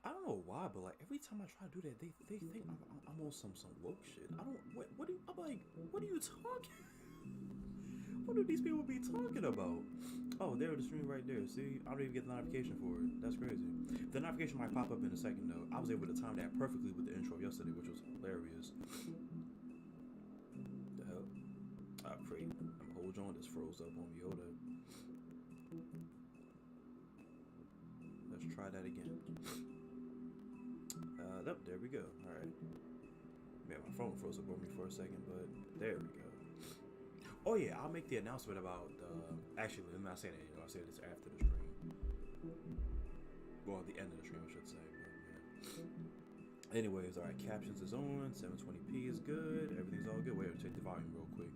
I don't know why, but like every time I try to do that, they think I'm on some woke shit. I don't. What do you, I'm like? What are you talking? What do these people be talking about? Oh, there the stream right there. See, I don't even get the notification for it. That's crazy. The notification might pop up in a second though. I was able to time that perfectly with the intro yesterday, which was hilarious. The hell? I pray. I'm hold on. This froze up on me. Hold up. Let's try that again. Nope, there we go. All right. Man, my phone froze up on me for a second, but there we go. Oh yeah, I'll make the announcement about actually, I'm not saying that. I'll say this after the stream. Well, at the end of the stream, I should say. But yeah. Anyways, all right. Captions is on. 720p is good. Everything's all good. Wait, I'll check the volume real quick.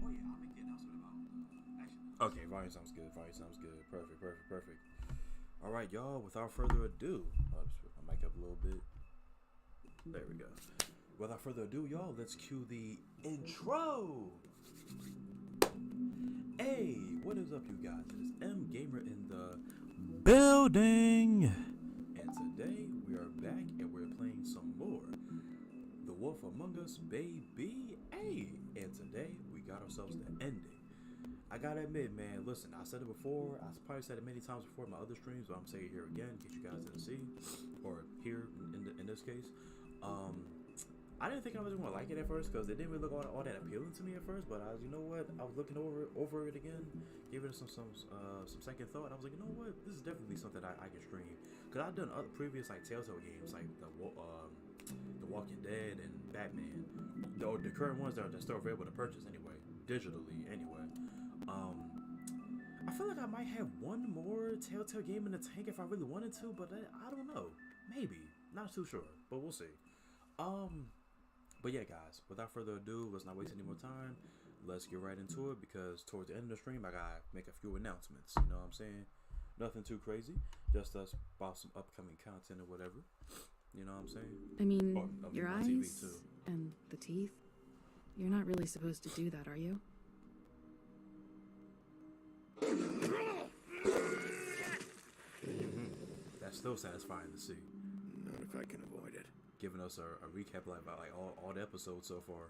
Oh yeah, I'll make the announcement about actually. Okay, volume sounds good. Volume sounds good. Perfect. Perfect. Perfect. All right, y'all. Without further ado, I'll just put my mic up a little bit. There we go. Without further ado, y'all, let's cue the intro. Hey, what is up, you guys? It is M Gamer in the building, and today we are back and we're playing some more The Wolf Among Us, baby. Hey, and today we got ourselves the ending. I gotta admit, man, listen, I said it before, I probably said it many times before in my other streams, but I'm saying it here again in case you guys didn't see, or hear in this case. I didn't think I was gonna like it at first because it didn't really look all that appealing to me at first. But you know what, I was looking over it again, gave it some second thought. And I was like, you know what, this is definitely something I can stream because I've done other previous like Telltale games like the Walking Dead and Batman, the current ones that are still available to purchase anyway, digitally anyway. I feel like I might have one more Telltale game in the tank if I really wanted to, but I don't know, maybe, not too sure, but we'll see. But yeah, guys, without further ado, let's not waste any more time. Let's get right into it because towards the end of the stream, I gotta make a few announcements. You know what I'm saying? Nothing too crazy, just us about some upcoming content or whatever. You know what I'm saying? I mean, or your my eyes TV too. and the teeth. You're not really supposed to do that, are you? That's still satisfying to see. Not if I can avoid it. Giving us a recap like about like all the episodes so far.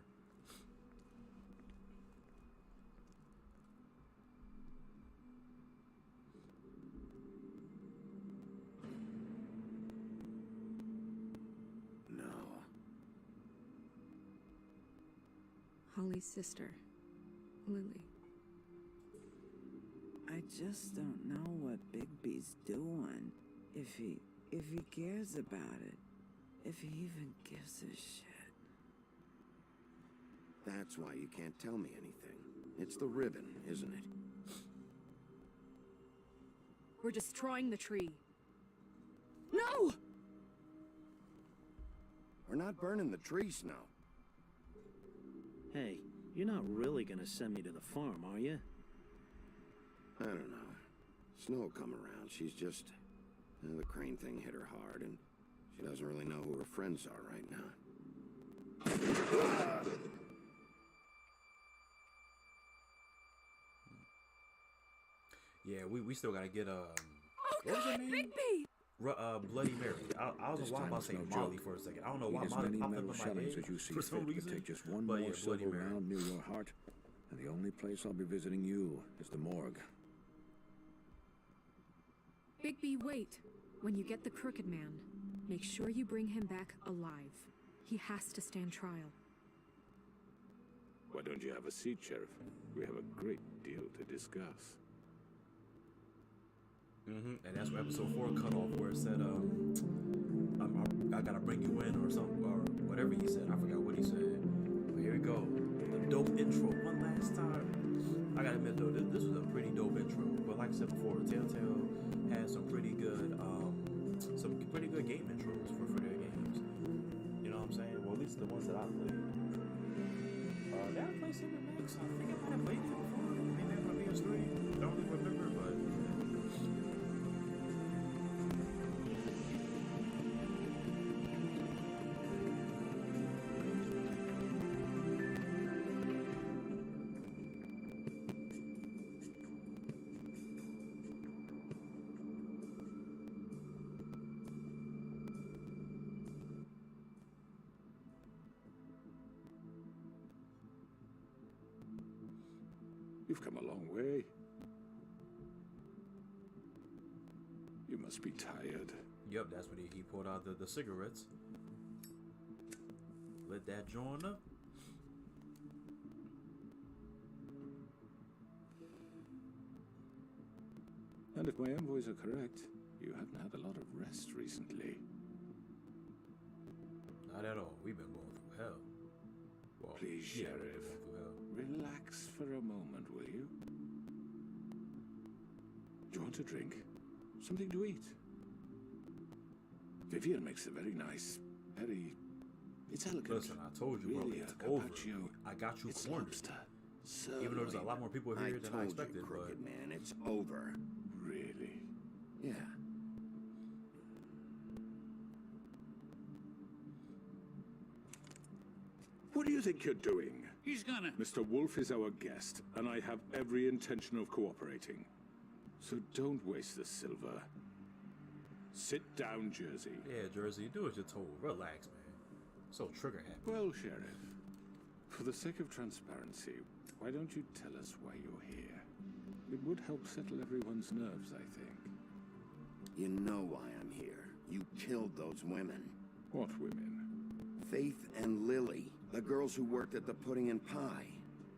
No. Holly's sister, Lily. I just don't know what Bigby's doing. If he cares about it. If he even gives a shit. That's why you can't tell me anything. It's the ribbon, isn't it? We're destroying the tree. No! We're not burning the tree, Snow. Hey, you're not really gonna send me to the farm, are you? I don't know. Snow will come around. She's just... the crane thing hit her hard, and she doesn't really know who her friends are right now. Yeah, we still gotta get Oh what was her God, name? Bigby! Bloody Mary. I was about to say Molly for a second. I don't know why Molly popped up in my head for some reason. Take just one but more yeah, silver Bloody Mary. round near your heart, and the only place I'll be visiting you is the morgue. Bigby, wait. When you get the Crooked Man, make sure you bring him back alive. He has to stand trial. Why don't you have a seat, Sheriff? We have a great deal to discuss. And that's where episode 4 cut off, where it said, I gotta bring you in or something, or whatever he said. I forgot what he said. But here we go. The dope intro one last time. I gotta admit though, this was a pretty dope intro. But like I said before, Telltale had some pretty good game intros for their games. You know what I'm saying? Well, at least the ones that I played. Did I play Sim Max? I think I might have played it before. Maybe on my PS3. I don't really remember, but. You've come a long way. You must be tired. Yep, that's when he pulled out the cigarettes. Lit that joint up. And if my envoys are correct, you haven't had a lot of rest recently. Not at all. We've been going through hell. Well, Please, yeah, Sheriff. we've been going through hell. Relax for a moment, will you? Do you want a drink? Something to eat? Vivian makes a very nice, it's elegant. Listen, I told you, really, bro, it's a over. carpaccio. I got you It's cornered. lobster. Even though there's a lot more people here than I expected, you, crooked but man, it's over. Really? Yeah. What do you think you're doing? He's gonna... Mr. Wolf is our guest, and I have every intention of cooperating. So don't waste the silver. Sit down, Jersey. yeah, Jersey, do as you're told. Relax, man. So trigger happy. Well, Sheriff, for the sake of transparency, why don't you tell us why you're here? It would help settle everyone's nerves, I think. You know why I'm here. You killed those women. What women? Faith and Lily, the girls who worked at the pudding and pie.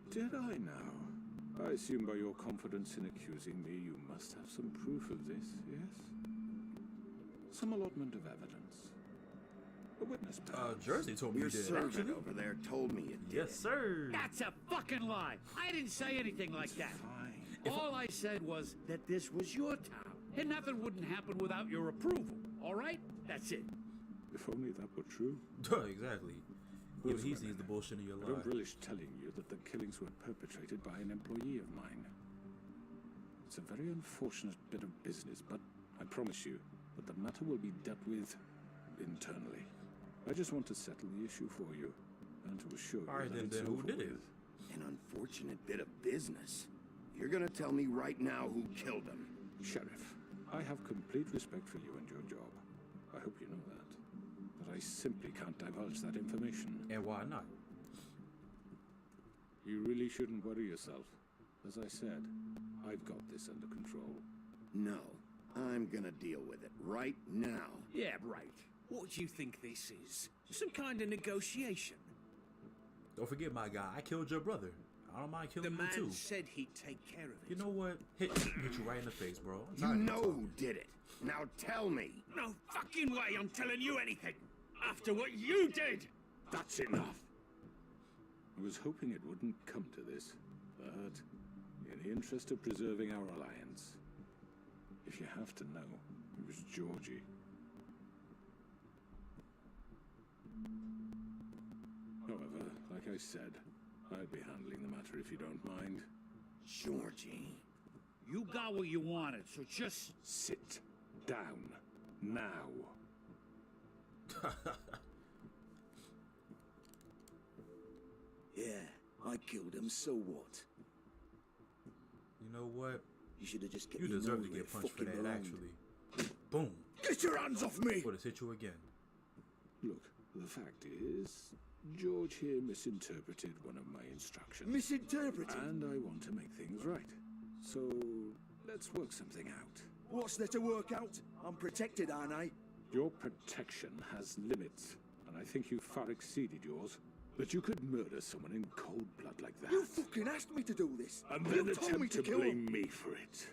Did I now? I assume by your confidence in accusing me, you must have some proof of this, yes? Some allotment of evidence. A witness, perhaps. Jersey told me Your you did. servant Actually. over there told me you did. Yes, sir. That's a fucking lie. I didn't say anything like that. Fine. All I said was that this was your town, and nothing wouldn't happen without your approval. All right? That's it. If only that were true. Exactly. Even he sees the bullshit in your I don't life. relish telling you that the killings were perpetrated by an employee of mine. It's a very unfortunate bit of business, but I promise you that the matter will be dealt with internally. I just want to settle the issue for you, and to assure you All right, that then, it's who over did it? with. An unfortunate bit of business. You're gonna tell me right now who killed him. Sheriff, I have complete respect for you and your job. I hope you know that. But I simply can't divulge that information. And why not? You really shouldn't worry yourself. As I said, I've got this under control. No, I'm gonna deal with it right now. Yeah, right. What do you think this is? Some kind of negotiation? Don't forget, my guy, I killed your brother. I don't mind The killing man you too. said he'd take care of it. You know what? Hit you right in the face, bro. I'm You tired of know talking. who did it. Now tell me. No fucking way I'm telling you anything! After what you did! That's enough! I was hoping it wouldn't come to this, but in the interest of preserving our alliance, if you have to know, it was Georgie. However, like I said, I'd be handling the matter if you don't mind. Georgie. You got what you wanted, so just... Sit down. Now. Yeah, I killed him, so what? You know what? You should have just kept You your deserve nose to where get it punched for fucking that, belonged. actually. Boom. Get your hands off me! Would have hit you again. Look, the fact is, George here misinterpreted one of my instructions. Misinterpreted? And I want to make things right. So, let's work something out. What's there to work out? I'm protected, aren't I? Your protection has limits, and I think you've far exceeded yours. But you could murder someone in cold blood like that. You fucking asked me to do this! And You then told me attempt to kill blame him. me for it.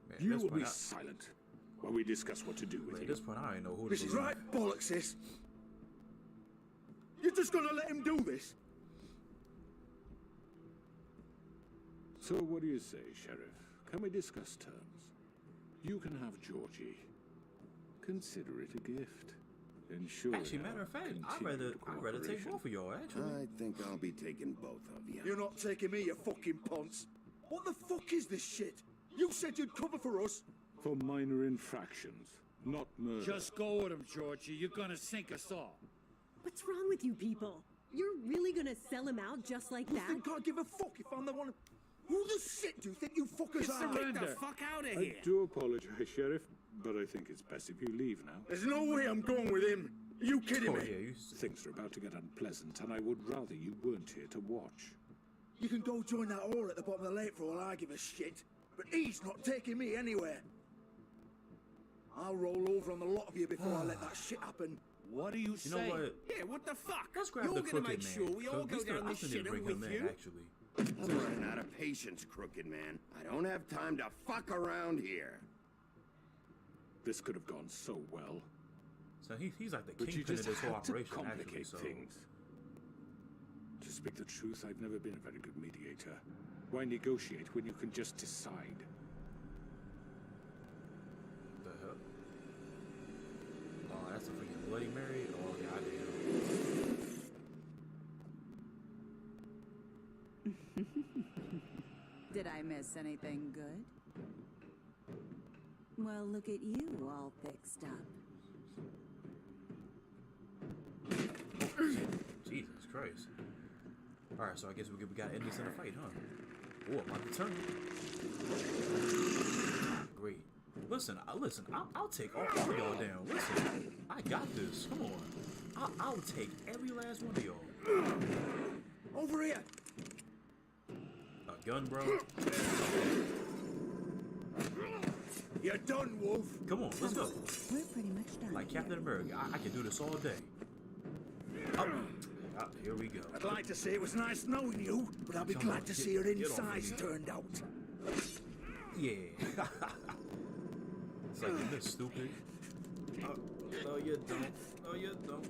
Man, You this will point be I- silent while we discuss what to do with At you. this point, I ain't know who This to is believe. right bollocks, this! You're just gonna let him do this? So what do you say, Sheriff? Can we discuss terms? You can have Georgie. Consider it a gift. Ensure Actually, matter of fact, I'd rather take both of y'all, actually. I think I'll be taking both of you. You're not taking me, you fucking ponce! What the fuck is this shit? You said you'd cover for us! For minor infractions, not murder. Just go with him, Georgie. You're gonna sink us all. What's wrong with you people? You're really gonna sell him out just like You that? think I give a fuck if I'm the one... Who the shit do you think you fuckers are? surrender. Get The fuck out of I do apologize, Sheriff, but I think it's best if you leave now. There's no way I'm going with him. Are you kidding Oh, me? yeah, you... Things are about to get unpleasant, and I would rather you weren't here to watch. You can go join that whore at the bottom of the lake for all I give a shit. But he's not taking me anywhere. I'll roll over on the lot of you before I let that shit happen. What do you You say? know what? Yeah, what the fuck? Let's grab You're the gonna crooked make man. sure we all go down this I shitter bring with him in, you? actually. I'm running out of patience, crooked man. I don't have time to fuck around here. This could have gone so well. So he's like the But you kingpin of just this whole had to operation, actually. complicate So things. To speak the truth, I've never been a very good mediator. Why negotiate when you can just decide? what the hell? Oh, that's a freaking Bloody Mary. Oh goddamn. Did I miss anything good? Well, look at you all fixed up. Jesus Christ. Alright, so I guess we gotta end this in a fight, huh? Oh, I'm on the turn. Great. Listen, I'll take all of y'all down. Listen, I got this. Come on. I'll take every last one of y'all. Over here! A gun, bro? You're done, Wolf. Come on, let's go. We're pretty much done. Like Captain America, I can do this all day. Oh, here we go. I'd like to say it was nice knowing you, but I'll be Come glad on, to get- see your get off insides me. turned out. Yeah. It's like, you're this stupid. Oh, no, you don't. No, you don't.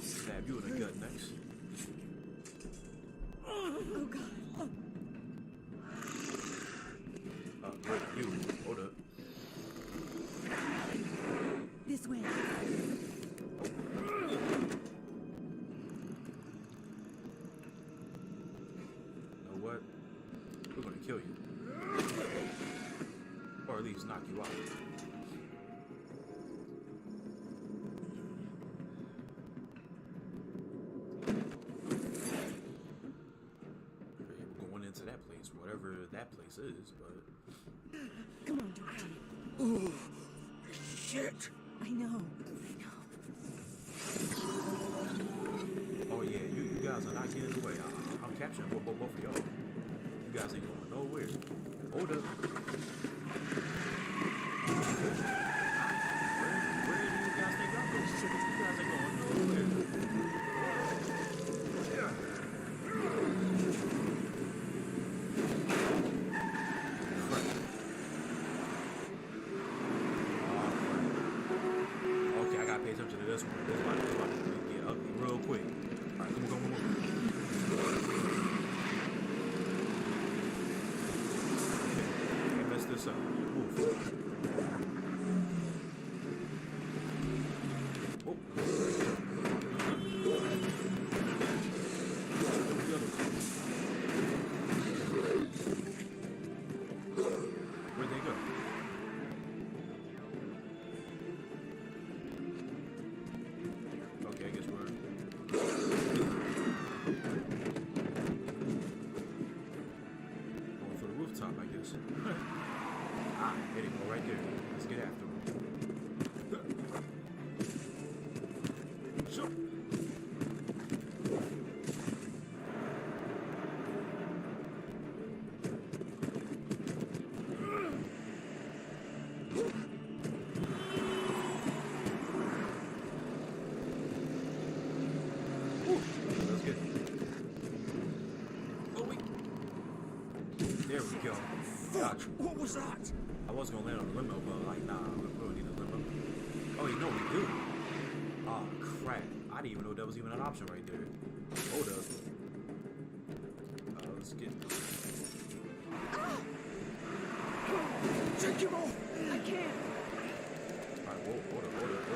Stab you in the gut next. Oh, God. Wait, you. Hold up. This way. You know what? We're gonna kill you. Or at least knock you out. We're going into that place, whatever that place is, but... Come on, Georgie. Oh, shit! I know. Oh yeah, you guys are not getting away. I'm capturing both of y'all. You guys ain't going nowhere. Hold up. Where do you guys think I'm going? You guys ain't going nowhere. Okay, I gotta pay attention to this one. This about to get ugly real quick. Alright, come on. Can't mess this up. Move. Oh. Where'd they go? Okay, I guess we're... going for the rooftop, I guess. Ah, there they go, right there. Let's get after them. Sure. Let's get it. Oh, wait. There we go. Gotcha. What was that? I was gonna land on the limo, but like, nah, we don't need a limo. Oh, you know we do. Oh, crap. I didn't even know that was even an option right there. Hold up. Let's get... Take him off! I can't. Alright, hold up.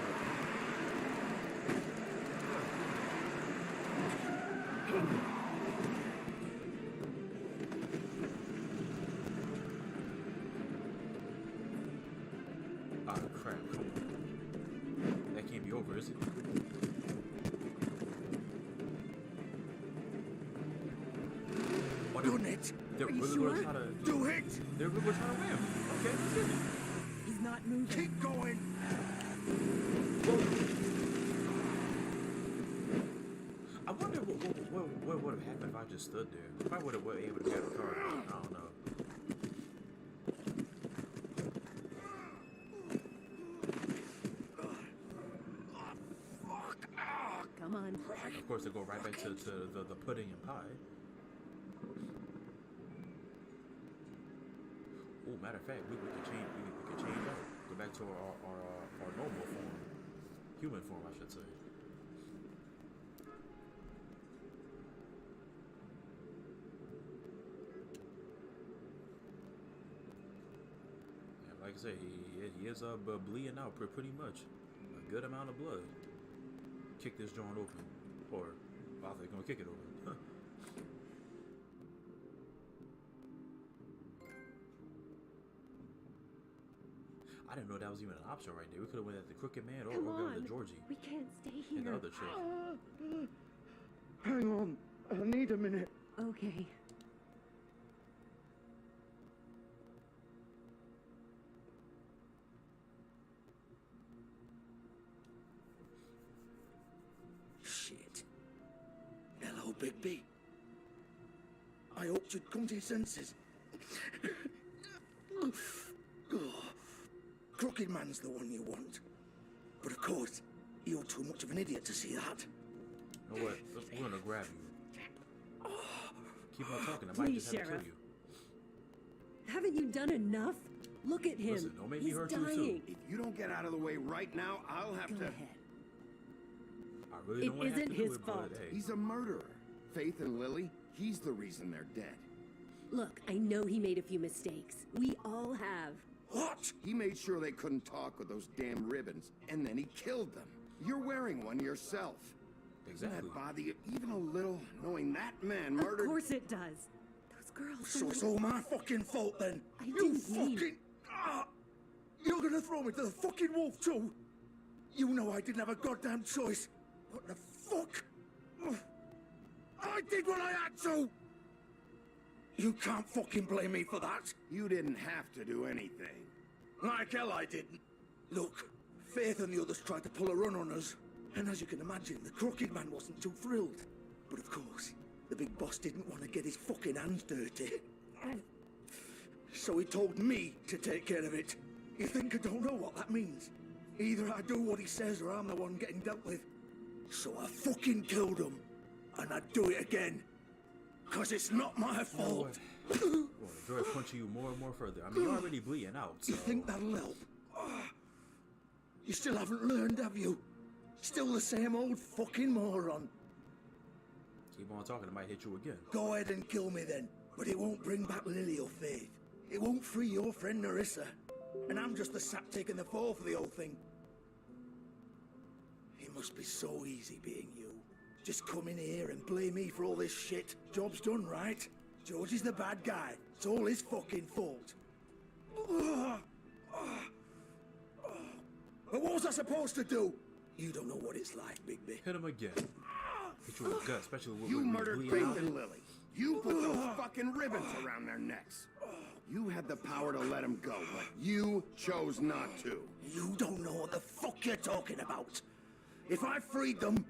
Ah, crap, come on. That can't be over, is it? Oh, Done it! they're Are you really sure? gonna try to... Do it! They're really trying to ram. Okay, let's get it. He's not moving. Keep going! I wonder what what would have happened if I just stood there? If I would have been able to grab the card, I don't know. Come on. Of course, they go right back to the pudding and pie. Oh, matter of fact, we could change. We could change up. Go back to our normal form, human form, I should say. Yeah, like I said, he is bleeding out pretty much, a good amount of blood. Kick this joint open, or I thought they're gonna kick it open. I didn't know that was even an option right there. We could have went at the Crooked Man or gone to Georgie. We can't stay here. And the other chick. Hang on. I need a minute. Okay. Shit. Hello, Bigby. I hoped you'd come to your senses. Oh. Crooked Man's the one you want. But of course, you're too much of an idiot to see that. You know what? We're gonna grab you. Keep on talking. I might Please, just have to kill Sheriff. you. Haven't you done enough? Look at him. Listen, don't make me He's hurt you, dying. too. If you don't get out of the way right now, I'll have Go to... ahead. I really don't It want to have isn't to do his it, but fault. hey. He's a murderer. Faith and Lily, he's the reason they're dead. Look, I know he made a few mistakes. We all have. What? He made sure they couldn't talk with those damn ribbons, and then he killed them. You're wearing one yourself. Doesn't Exactly. that bother you even a little, knowing that man murdered... Of course it does. Those girls So were... it's all my fucking fault then. I You didn't mean- fucking... You're gonna throw me to the fucking wolf too? You know I didn't have a goddamn choice. What the fuck? I did what I had to! You can't fucking blame me for that. You didn't have to do anything. Like hell I didn't. Look, Faith and the others tried to pull a run on us. And as you can imagine, the Crooked Man wasn't too thrilled. But of course, the big boss didn't want to get his fucking hands dirty. So he told me to take care of it. You think I don't know what that means? Either I do what he says or I'm the one getting dealt with. So I fucking killed him. And I'd do it again. 'Cause it's not my fault. Well, enjoy punching you more and more further. I mean, you're already bleeding out, so... You think that'll help? You still haven't learned, have you? Still the same old fucking moron. Keep on talking, I might hit you again. Go ahead and kill me then. But it won't bring back Lily or Faith. It won't free your friend Narissa. And I'm just the sap taking the fall for the whole thing. It must be so easy being you. Just come in here and blame me for all this shit. Job's done, right? George is the bad guy. It's all his fucking fault. But what was I supposed to do? You don't know what it's like, Bigby. Hit him again. Hit you in the gut, especially with You with murdered bleeding Faith out. and Lily. You put those fucking ribbons around their necks. You had the power to let them go, but you chose not to. You don't know what the fuck you're talking about. If I freed them...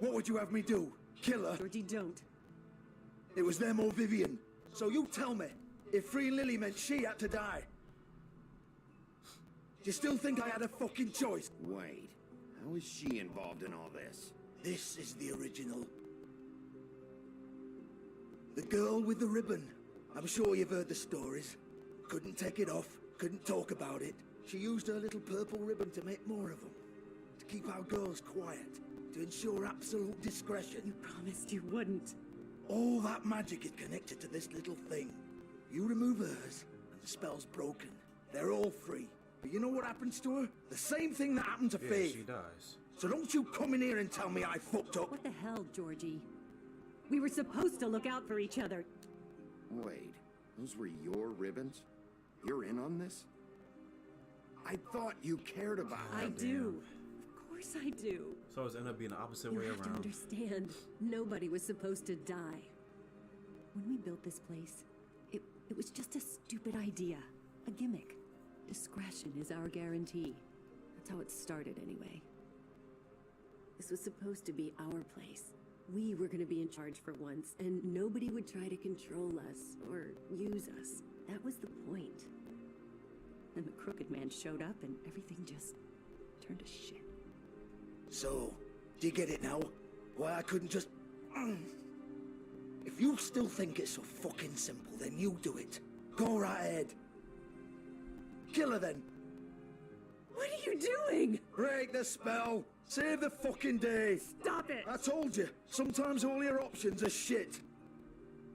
What would you have me do? Kill her? Georgie, don't. It was them or Vivian. So you tell me, if freeing Lily meant she had to die, do you still think I had a fucking choice? Wait, how is she involved in all this? This is the original. The girl with the ribbon. I'm sure you've heard the stories. Couldn't take it off, couldn't talk about it. She used her little purple ribbon to make more of them. To keep our girls quiet. To ensure absolute discretion. You promised you wouldn't. All that magic is connected to this little thing. You remove hers, and the spell's broken. They're all free. But you know what happens to her? The same thing that happened to Yeah, Faith. she dies. So don't you come in here and tell me I fucked up. What the hell, Georgie? We were supposed to look out for each other. Wait, those were your ribbons? You're in on this? I thought you cared about I them. do. Of course I do. So it's ended up being the opposite You way have to around. understand, nobody was supposed to die. When we built this place, it was just a stupid idea. A gimmick. Discretion is our guarantee. That's how it started anyway. This was supposed to be our place. We were gonna be in charge for once, and nobody would try to control us or use us. That was the point. Then the Crooked Man showed up and everything just turned to shit. So, do you get it now? Why I couldn't just... If you still think it's so fucking simple, then you do it. Go right ahead. Kill her then. What are you doing? Break the spell. Save the fucking day. Stop it! I told you, sometimes all your options are shit.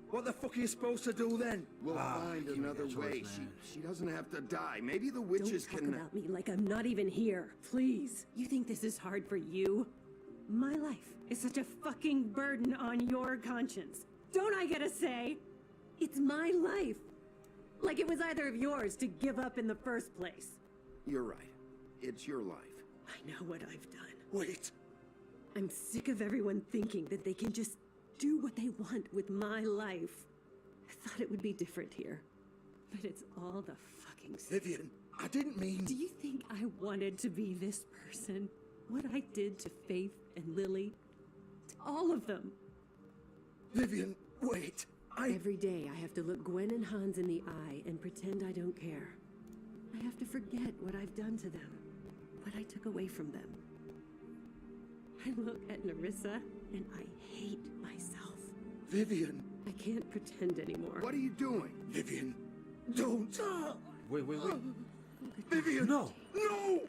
What the fuck are you supposed to do then? We'll find give me another that choice, way. man. She doesn't have to die. Maybe the Don't witches talk can... about me like I'm not even here, please. You think this is hard for you? My life is such a fucking burden on your conscience. Don't I get a say? It's my life. Like it was either of yours to give up in the first place. You're right. It's your life. I know what I've done. Wait. I'm sick of everyone thinking that they can just do what they want with my life. I thought it would be different here. But it's all the fucking same. Vivian, I didn't mean... Do you think I wanted to be this person? What I did to Faith and Lily? To all of them. Vivian, wait. Every day I have to look Gwen and Hans in the eye and pretend I don't care. I have to forget what I've done to them. What I took away from them. I look at Nerissa and I hate myself. Vivian. I can't pretend anymore. What are you doing? Vivian, don't. Wait. Vivian. No. No.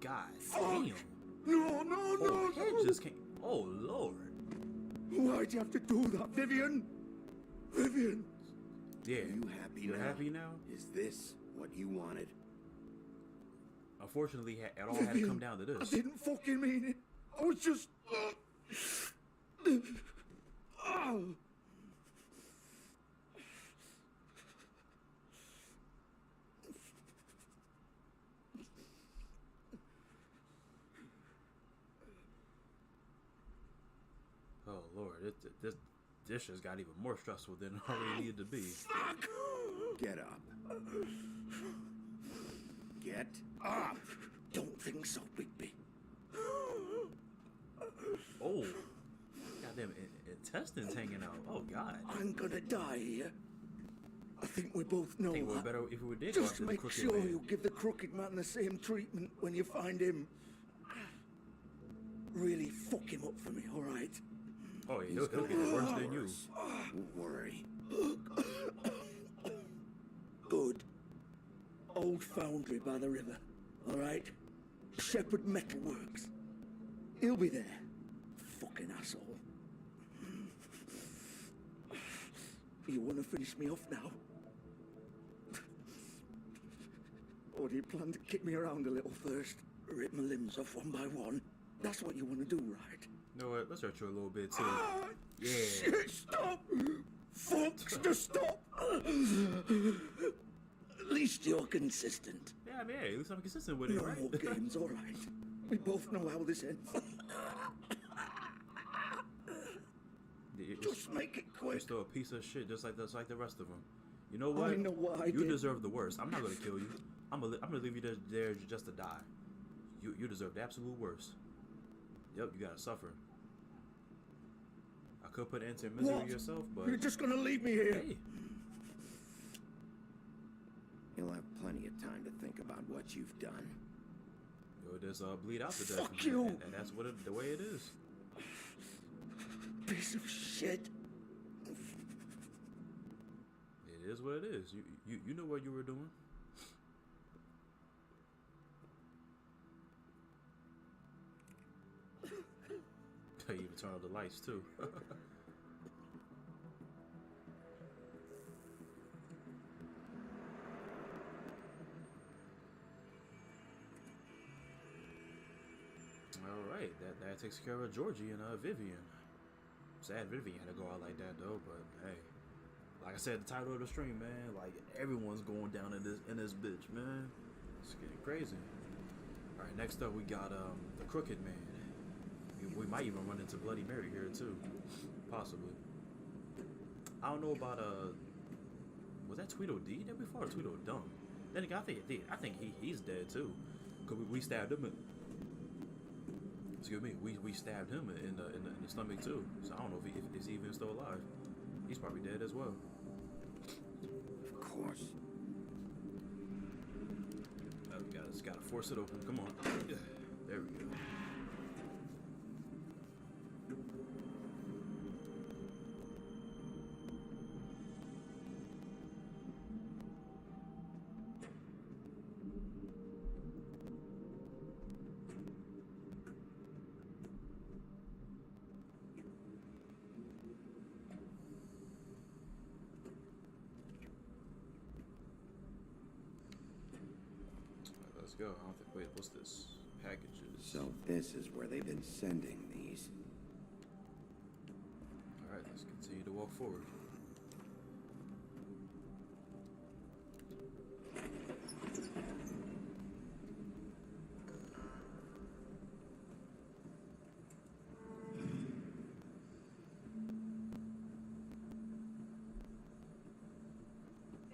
God Fuck. damn. No. Head just came. Oh, Lord. Why'd you have to do that, Vivian? Vivian. Yeah. Are you happy You're now? happy now? Is this what you wanted? Unfortunately, it all had to come down to I this. didn't fucking mean it. I was just... Oh. Oh, Lord. This just got even more stressful than it already needed to be. Get up. Get up. Don't think so, Bigby. Oh. Goddamn intestines hanging out. Oh, God. I'm gonna die here. I think we both know I think we're that. better if we did go Just after the make Crooked sure Man. you give the Crooked Man the same treatment when you find him. Really fuck him up for me, alright? Oh, yeah, he'll get it worse than you. Don't worry. Good. Old foundry by the river, alright? Shepherd Metalworks. He'll be there. Fucking asshole. You wanna finish me off now? Or do you plan to kick me around a little first? Rip my limbs off one by one? That's what you wanna do, right? You know what? Let's hurt you a little bit, too. Yeah. Shit, stop! Fuck, just stop! At least you're consistent. Yeah, I mean, hey, at least I'm consistent with it, No right? more games, alright. We both know how this ends. Just make it You're quick. still a piece of shit, just like the rest of them. You know what? I know what I You did. deserve the worst. I'm not gonna kill you. I'm gonna leave you there just to die. You deserve the absolute worst. Yep, you gotta suffer. I could put an end to misery What? yourself, but You're just gonna leave me here. hey, You'll have plenty of time to think about what you've done. you'll just bleed out to death. Fuck you. And that's the way it is. Piece of shit. It is what it is. You know what you were doing. You even turn on the lights too. All right, that takes care of Georgie and Vivian. Sad Vivian had to go out like that though, but hey, like I said, the title of the stream, man, like everyone's going down in this bitch, man. It's getting crazy. All right, next up we got the Crooked Man. We might even run into Bloody Mary here too, possibly. I don't know about was that Tweedledee there before or Tweedledum? Then again, I think he's dead too, cause we stabbed him. Excuse me. We stabbed him in the stomach too. So I don't know if he's even still alive. He's probably dead as well. Of course. Just gotta force it open. Come on. There we go. Let's go. I don't think. Wait, what's this? Packages. So this is where they've been sending these. All right, let's continue to walk forward.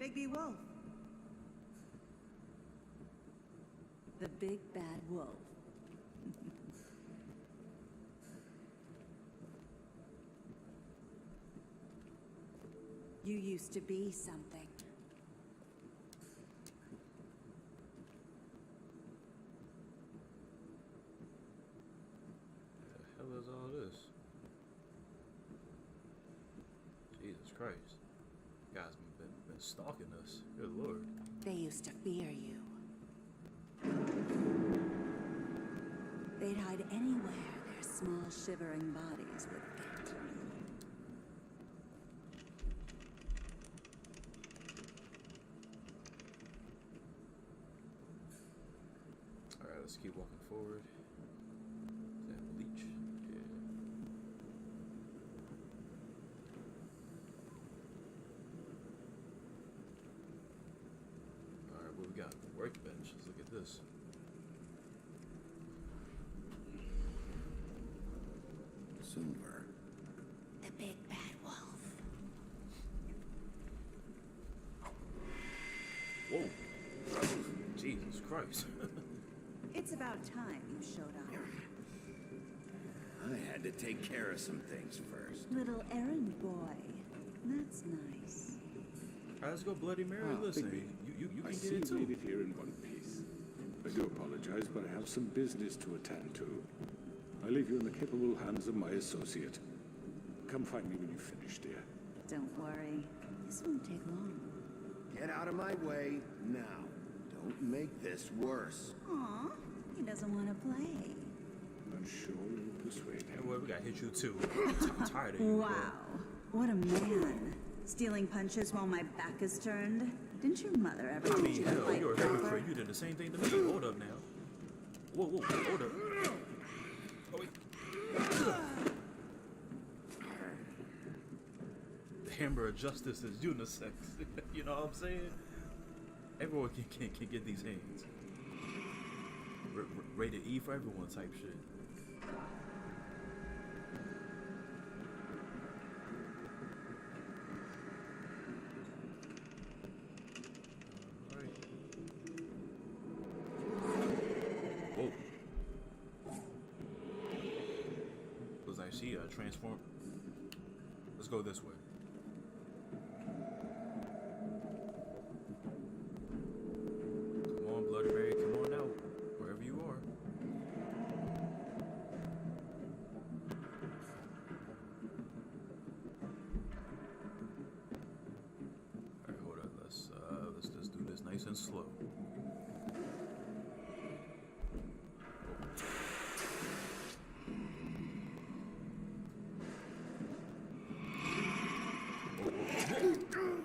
Bigby Wolf. The big bad wolf. You used to be something. The hell is all this? Jesus Christ. You guys been stalking us. Good Lord. They used to fear you. They'd hide anywhere their small shivering bodies would fit. Alright, let's keep walking forward. Is that bleach? Yeah. Alright, what we got? Workbench. Let's look at this. Silver. The big bad wolf. Whoa. Jesus Christ. It's about time you showed up. I had to take care of some things first. Little errand boy. That's nice. Alright, let's go Bloody Mary. Listen, Bigby, you I can see get it you made too. it here in one piece. I do apologize, but I have some business to attend to. I leave you in the capable hands of my associate. Come find me when you finish, dear. Don't worry. This won't take long. Get out of my way now. Don't make this worse. Aw, he doesn't want to play. I'm sure you'll persuade Hey, him. well, we gotta hit you too. I'm tired of you. Wow. What a man. Stealing punches while my back is turned? Didn't your mother ever I teach mean, you to hell, fight you're a hypocrite. proper? You did the same thing to me. Hold up now. Whoa, hold up. Oh, wait. The hammer of justice is unisex. You know what I'm saying? Everyone can get these hands. Rated E for everyone type shit. Alright. Whoa. Was I see a transform? Let's go this way. Come on, Bloody Mary, come on out. Wherever you are. Alright, hold on. Let's just do this nice and slow.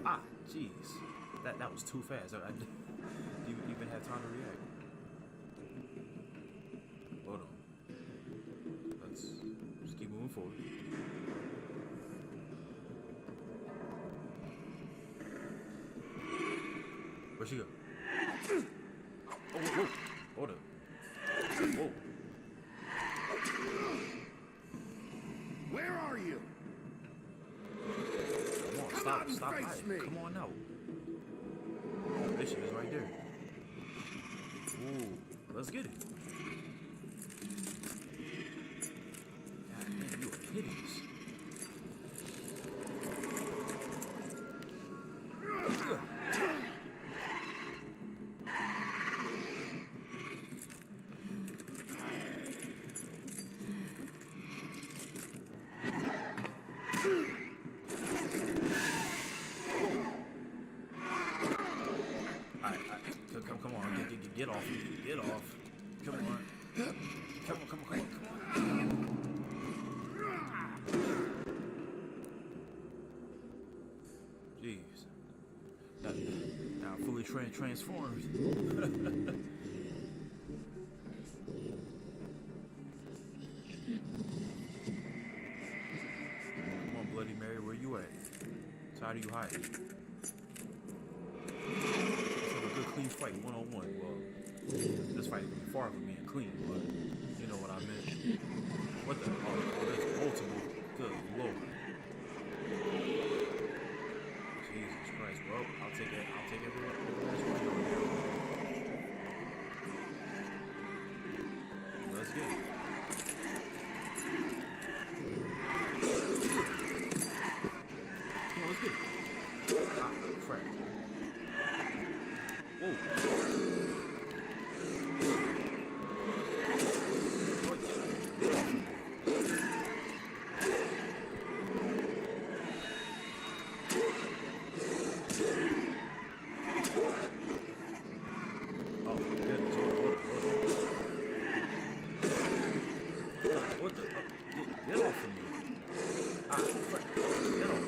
Ah, jeez. That was too fast. I didn't even have time to react. Hold on. Let's just keep moving forward. Where'd she go? Oh, whoa. Hold up. Whoa. Where are you? Come on, stop face hiding. me. Come on out. There she is right there. Ooh, let's get it. hideous. Come on, get off me, get off. Come on. Come on. Jeez. Now I'm fully transformed. Come on, Bloody Mary, where you at? Tired of you hiding? Clean fight one-on-one. Well, this fight is far from being clean, but you know what I meant. What the? Oh, there's multiple. Good Lord. Jesus Christ. Well, I'll take it. I'll take every last one over here. Let's get it. Come on, let's get it. Ah, crap. Whoa. What the? Get off of me. Ah, crap. Get off.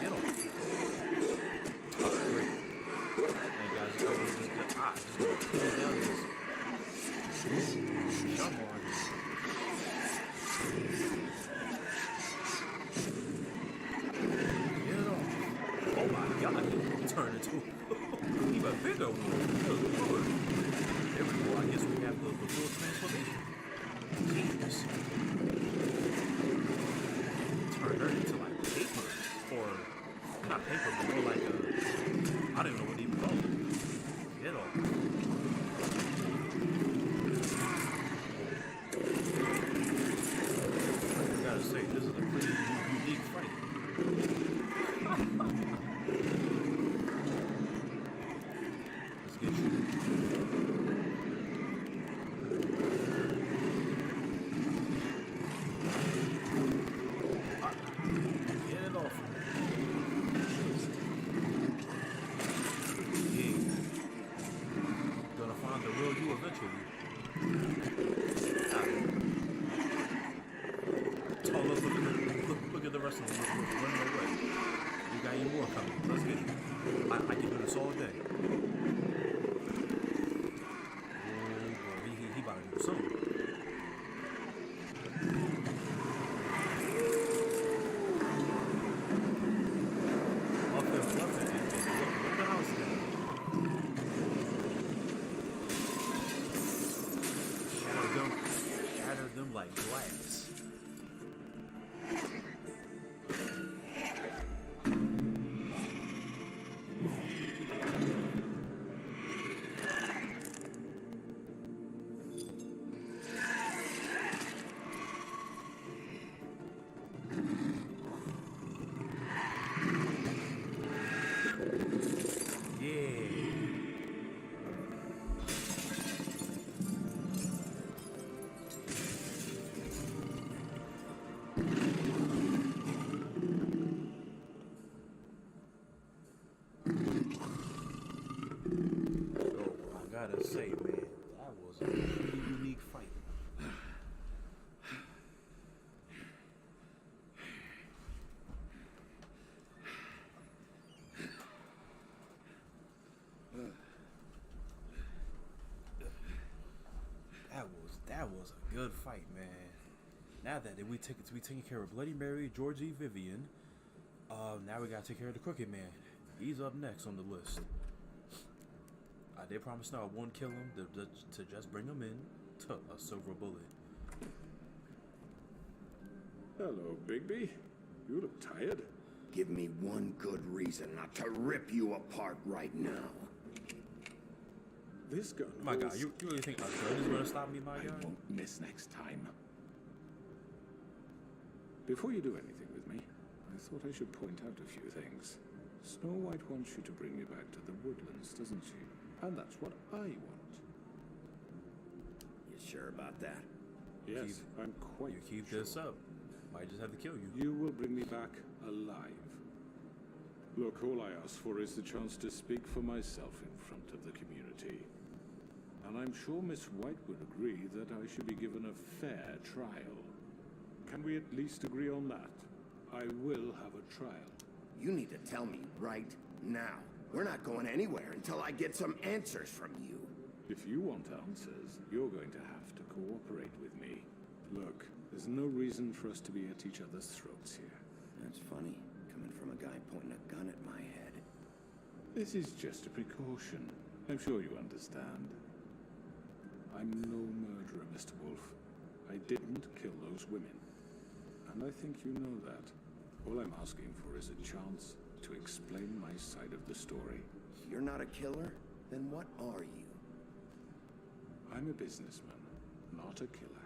Get off. Great. Hey guys, just gonna pull down this. Come on. Get off. Oh my god, he turned into even bigger one. Good Lord. There we go. I guess we have the full transformation. Genius. Turned her into like paper. Or not paper, but more like a, I don't even know what to even call it. Get off. I gotta say, this is a pretty unique fight. Let's get you. Get it off. Yeah. Gonna find the real you eventually. Oh, look at the rest of them. Running away. You got any more coming. Let's get it. I can do this all day. Oh, boy. He about to do something. Up and fluffing. What the house is that? Shatter them like glass. Gotta say, man, that was a pretty unique fight. That was a good fight, man. Now that we taking care of Bloody Mary, Georgie, Vivian, now we gotta take care of the Crooked Man. He's up next on the list. They promised now I won't kill him, to just bring him in to a silver bullet. Hello, Bigby. You look tired. Give me one good reason not to rip you apart right now. This gun. My God, holds- you really think a gun is gonna stop me, my I guy? won't miss next time. Before you do anything with me, I thought I should point out a few things. Snow White wants you to bring me back to the woodlands, doesn't she? And that's what I want. You sure about that? Yes, I'm quite You keep sure. this up, might just have to kill you. You will bring me back alive. Look, all I ask for is the chance to speak for myself in front of the community. And I'm sure Miss White would agree that I should be given a fair trial. Can we at least agree on that? I will have a trial. You need to tell me right now. We're not going anywhere until I get some answers from you. If you want answers, you're going to have to cooperate with me. Look, there's no reason for us to be at each other's throats here. That's funny, coming from a guy pointing a gun at my head. This is just a precaution. I'm sure you understand. I'm no murderer, Mr. Wolf. I didn't kill those women. And I think you know that. All I'm asking for is a chance to explain my side of the story. You're not a killer? Then what are you? I'm a businessman, not a killer.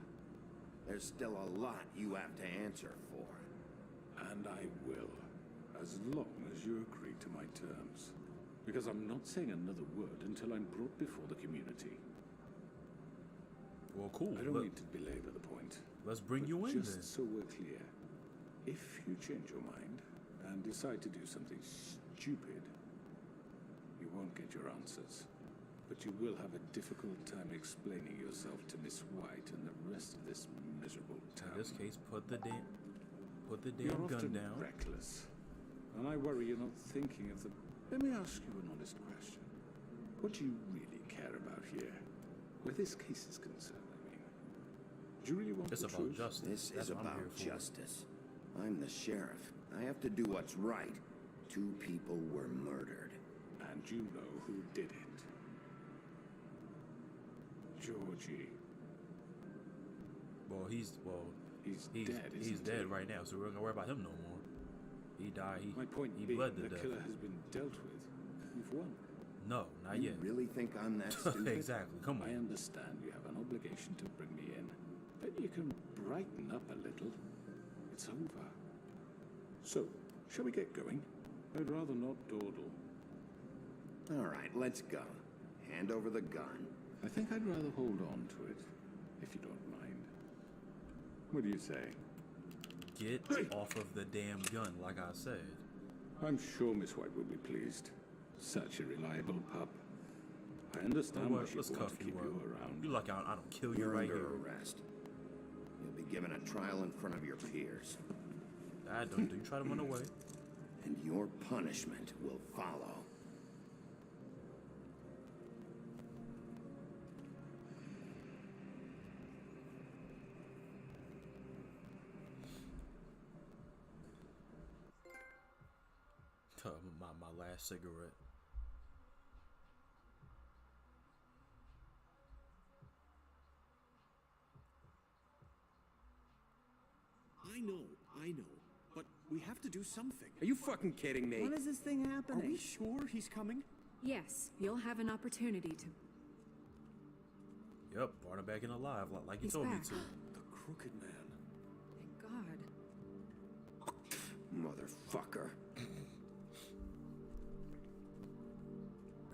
There's still a lot you have to answer for. And I will, as long as you agree to my terms. Because I'm not saying another word until I'm brought before the community. Well, cool. I don't mean to belabor the point. Let's bring but you in just then. so we're clear, if you change your mind and decide to do something stupid, you won't get your answers. But you will have a difficult time explaining yourself to Miss White and the rest of this miserable town. In this case, put the damn You're gun often down. reckless. And I worry you're not thinking of the... Let me ask you an honest question. What do you really care about here? Where this case is concerned, I mean. Do you really want It's the about truth? justice. This That's is what I'm about here for. justice. I'm the sheriff. I have to do what's right. 2 people were murdered. And you know who did it. Georgie. Well, he's dead, he's isn't dead he? right now, so we're not gonna worry about him no more. He died. My point he being, bled to the death. killer has been dealt with. You've won. No, not You yet. really think I'm that stupid? Exactly. Come I on. understand you have an obligation to bring me in, but you can brighten up a little. It's over. So, shall we get going? I'd rather not dawdle. All right, let's go. Hand over the gun. I think I'd rather hold on to it, if you don't mind. What do you say? Get off of the damn gun, like I said. I'm sure Miss White will be pleased. Such a reliable pup. I understand why she'd Let's want cuff to you keep up. you around. You lucky I don't kill you You're right under here. arrest. You'll be given a trial in front of your peers. I don't. Do you try to run away? And your punishment will follow. My last cigarette. I know, but we have to do something. Are you fucking kidding me? When is this thing Are happening? we sure he's coming? Yes, you'll have an opportunity to. Yep, brought him back in alive, like you He's told back. me to. The Crooked Man. Thank God. Motherfucker.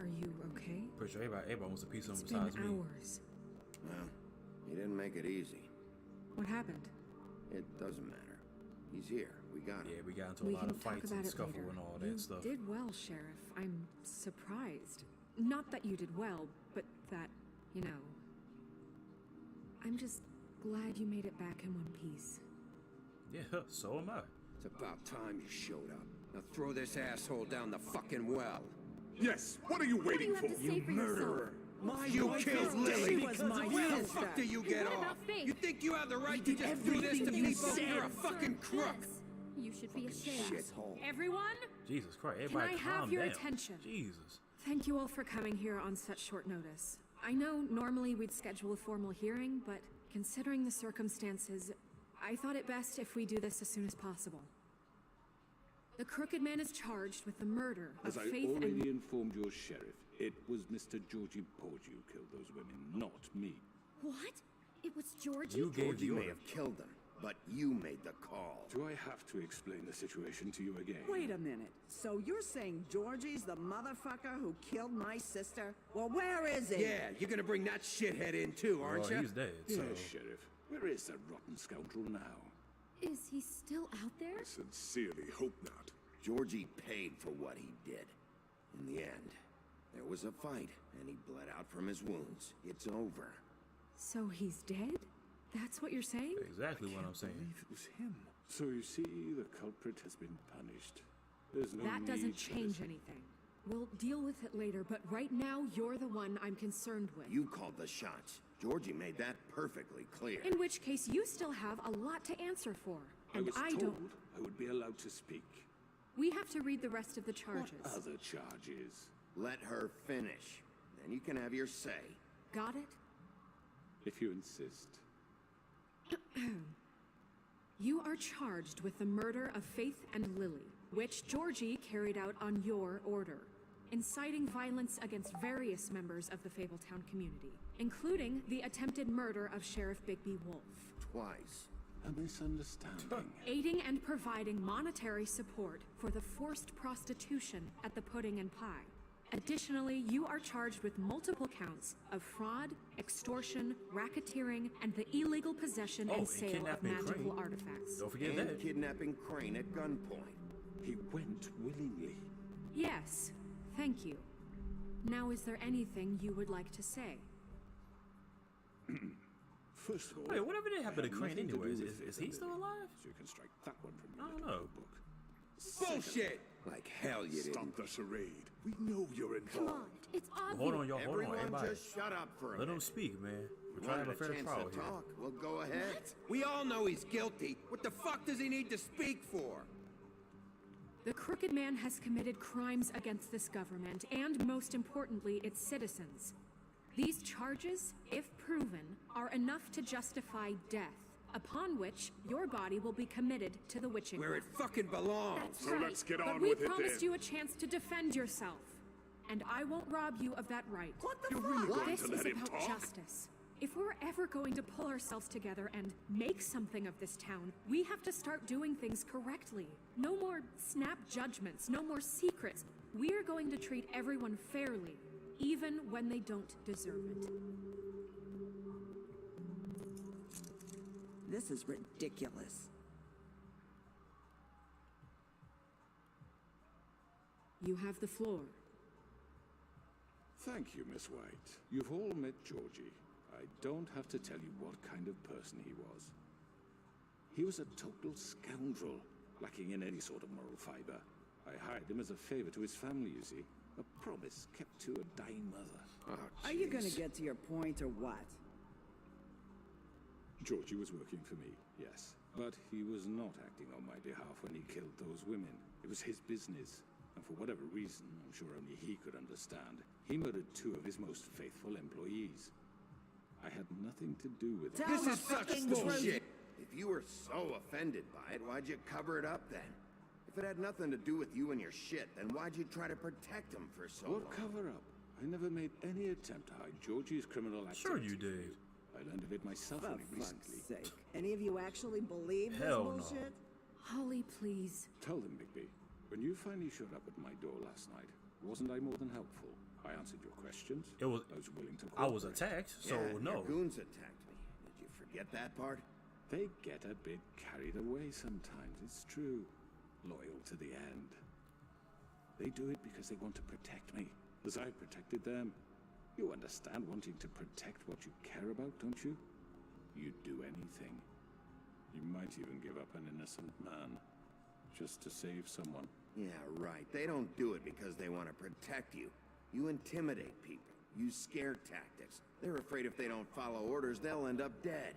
Are you okay? Pretty sure everybody wants a piece of him It's been besides me. hours. Well, he didn't make it easy. What happened? It doesn't matter. He's here. We got him. Yeah, we got into a We lot can of talk fights about and it scuffle later. and all You that stuff. did well, Sheriff. I'm surprised. Not that you did well, but that, you know. I'm just glad you made it back in one piece. Yeah, so am I. It's about time you showed up. Now throw this asshole down the fucking well. Yes, what are you waiting for? You murderer! You killed Lily! She was my Where the sister. fuck do you get What off? about Faith? You think you have the right to did just do this to everything you people? said. You're a fucking crook! You should be ashamed. Shithole. Everyone, Jesus Christ, can everybody I have calm your down. attention? Jesus. Thank you all for coming here on such short notice. I know normally we'd schedule a formal hearing, but considering the circumstances, I thought it best if we do this as soon as possible. The Crooked Man is charged with the murder As of I Faith already and... informed your sheriff, It was Mr. Georgie Porgy who killed those women, not me. What? It was Georgie? You gave Georgie the may order. have killed them, but you made the call. Do I have to explain the situation to you again? Wait a minute. So you're saying Georgie's the motherfucker who killed my sister? Well, where is he? Yeah, you're gonna bring that shithead in too, aren't Well, you? he's dead, Yes, so... Sheriff. Where is that rotten scoundrel now? Is he still out there? I sincerely hope not. Georgie paid for what he did. In the end, there was a fight, and he bled out from his wounds. It's over. So he's dead? That's what you're saying? Exactly what I'm saying. It was him. So you see, the culprit has been punished. There's no That need doesn't for change this. anything. We'll deal with it later, but right now, you're the one I'm concerned with. You called the shots. Georgie made that perfectly clear. In which case, you still have a lot to answer for. And I was told don't. I would be allowed to speak. We have to read the rest of the charges. What other charges? Let her finish. Then you can have your say. Got it? If you insist. You are charged with the murder of Faith and Lily, which Georgie carried out on your order, inciting violence against various members of the Fabletown community, including the attempted murder of Sheriff Bigby Wolf. Twice. A misunderstanding. Aiding and providing monetary support for the forced prostitution at the Pudding and Pie. Additionally, you are charged with multiple counts of fraud, extortion, racketeering, and the illegal possession and sale of kidnapping magical Crane. artifacts. Don't forget And that. kidnapping Crane at gunpoint. He went willingly. Yes, thank you. Now, is there anything you would like to say? First of all, Wait, whatever did happen I to have Crane nothing to do anyways? with Is Faith he still and Lily, alive? So you can strike that one from I your don't little know. book. Bullshit! Like hell you Stop didn't. the charade. We know you're Come on, involved. it's obvious. Hold on, y'all. Hold on, Everyone everybody. just shut up for a Let minute. him speak, man. We're You trying to wanted have a fair chance trial to here. talk? Well, go ahead. We all know he's guilty. What the fuck does he need to speak for? The Crooked Man has committed crimes against this government and, most importantly, its citizens. These charges, if proven, are enough to justify death, upon which your body will be committed to the witching Where it pot. fucking belongs. That's So right, let's get but on we with it promised then. you a chance to defend yourself, and I won't rob you of that right. What the You're fuck? really going This to is let him about talk? justice. If we're ever going to pull ourselves together and make something of this town, we have to start doing things correctly. No more snap judgments, no more secrets. We're going to treat everyone fairly, even when they don't deserve it. This is ridiculous. You have the floor. Thank you, Miss White. You've all met Georgie. I don't have to tell you what kind of person he was. He was a total scoundrel, lacking in any sort of moral fiber. I hired him as a favor to his family, you see. A promise kept to a dying mother. Oh, Are you gonna jeez. get to your point or what? Georgie was working for me, yes. But he was not acting on my behalf when he killed those women. It was his business. And for whatever reason, I'm sure only he could understand, he murdered 2 of his most faithful employees. I had nothing to do with it. Tell This the is such fucking bullshit. If you were so offended by it, why'd you cover it up then? If it had nothing to do with you and your shit, then why'd you try to protect him for so long? What cover-up? I never made any attempt to hide Georgie's criminal activity. Sure you did. I learned of it myself For only fuck's recently. sake. Any of you actually believe this Hell no. bullshit? Holly, please. Tell them, Bigby. When you finally showed up at my door last night, wasn't I more than helpful? I answered your questions. It was. I was willing to I was cooperate. attacked, so Yeah, no. your goons attacked me. Did you forget that part? They get a bit carried away sometimes, it's true. Loyal to the end. They do it because they want to protect me, as I protected them. You understand wanting to protect what you care about, don't you? You'd do anything. You might even give up an innocent man, just to save someone. Yeah, right. They don't do it because they want to protect you. You intimidate people. Use scare tactics. They're afraid if they don't follow orders, they'll end up dead.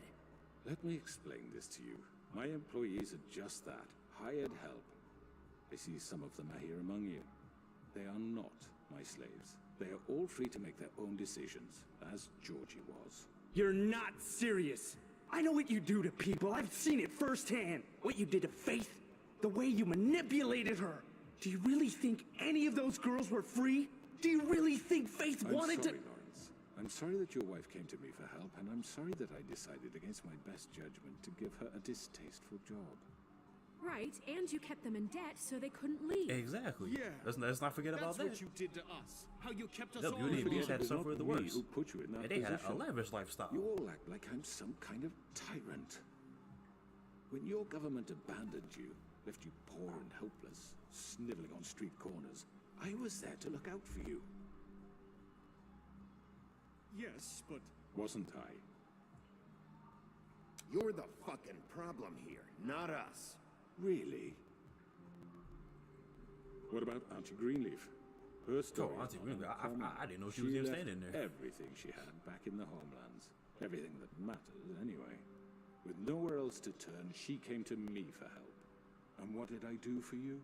Let me explain this to you. My employees are just that, hired help. I see some of them are here among you. They are not my slaves. They are all free to make their own decisions, as Georgie was. You're not serious. I know what you do to people. I've seen it firsthand. What you did to Faith, the way you manipulated her. Do you really think any of those girls were free? Do you really think Faith wanted sorry, Lawrence. I'm sorry that your wife came to me for help, and I'm sorry that I decided against my best judgment to give her a distasteful job. Right, and you kept them in debt so they couldn't leave. Exactly. Yeah. Let's not forget about that. That's what you did to us. How you kept us The all Beauty and in Beast had It was suffered not the me worst. who put you in that And they had a position. lavish lifestyle. You all act like I'm some kind of tyrant. When your government abandoned you, left you poor and helpless, sniveling on street corners, I was there to look out for you. Yes, but... Wasn't I? You're the fucking problem here, not us. Really? What about Auntie Greenleaf? Her story. Oh, Auntie is Greenleaf. uncommon. I didn't know she was even left standing there. Everything she had back in the homelands. Everything that matters, anyway. With nowhere else to turn, she came to me for help. And what did I do for you?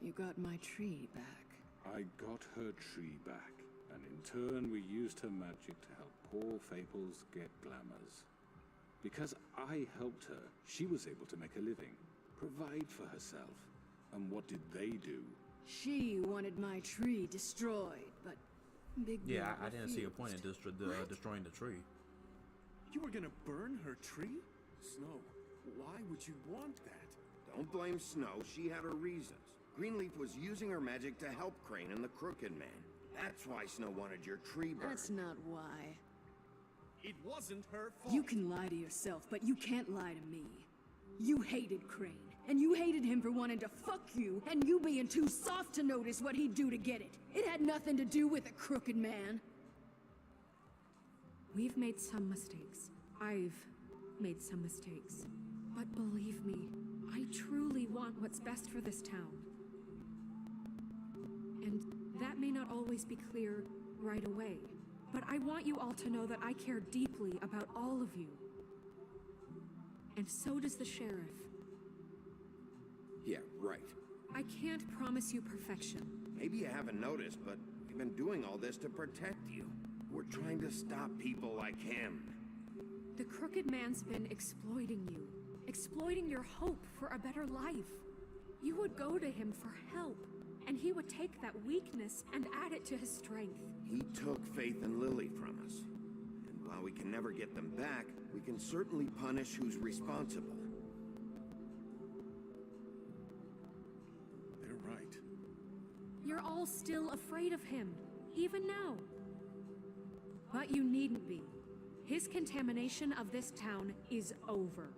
You got my tree back. I got her tree back. And in turn, we used her magic to help poor Fables get glamours. Because I helped her, she was able to make a living, provide for herself. And what did they do? She wanted my tree destroyed, but Big B Yeah, I didn't see a point in refused. destroying the tree. You were gonna burn her tree? Snow, why would you want that? Don't blame Snow, she had her reasons. Greenleaf was using her magic to help Crane and the Crooked Man. That's why Snow wanted your tree burned. That's not why. It wasn't her fault. You can lie to yourself, but you can't lie to me. You hated Crane, and you hated him for wanting to fuck you, and you being too soft to notice what he'd do to get it. It had nothing to do with a crooked man. We've made some mistakes. I've made some mistakes. But believe me, I truly want what's best for this town. And that may not always be clear right away, but I want you all to know that I care deeply about all of you. And so does the sheriff. Yeah, right. I can't promise you perfection. Maybe you haven't noticed, but we've been doing all this to protect you. We're trying to stop people like him. The Crooked Man's been exploiting you, exploiting your hope for a better life. You would go to him for help, and he would take that weakness and add it to his strength. He took Faith and Lily from us. And while we can never get them back, we can certainly punish who's responsible. They're right. You're all still afraid of him, even now. But you needn't be. His contamination of this town is over,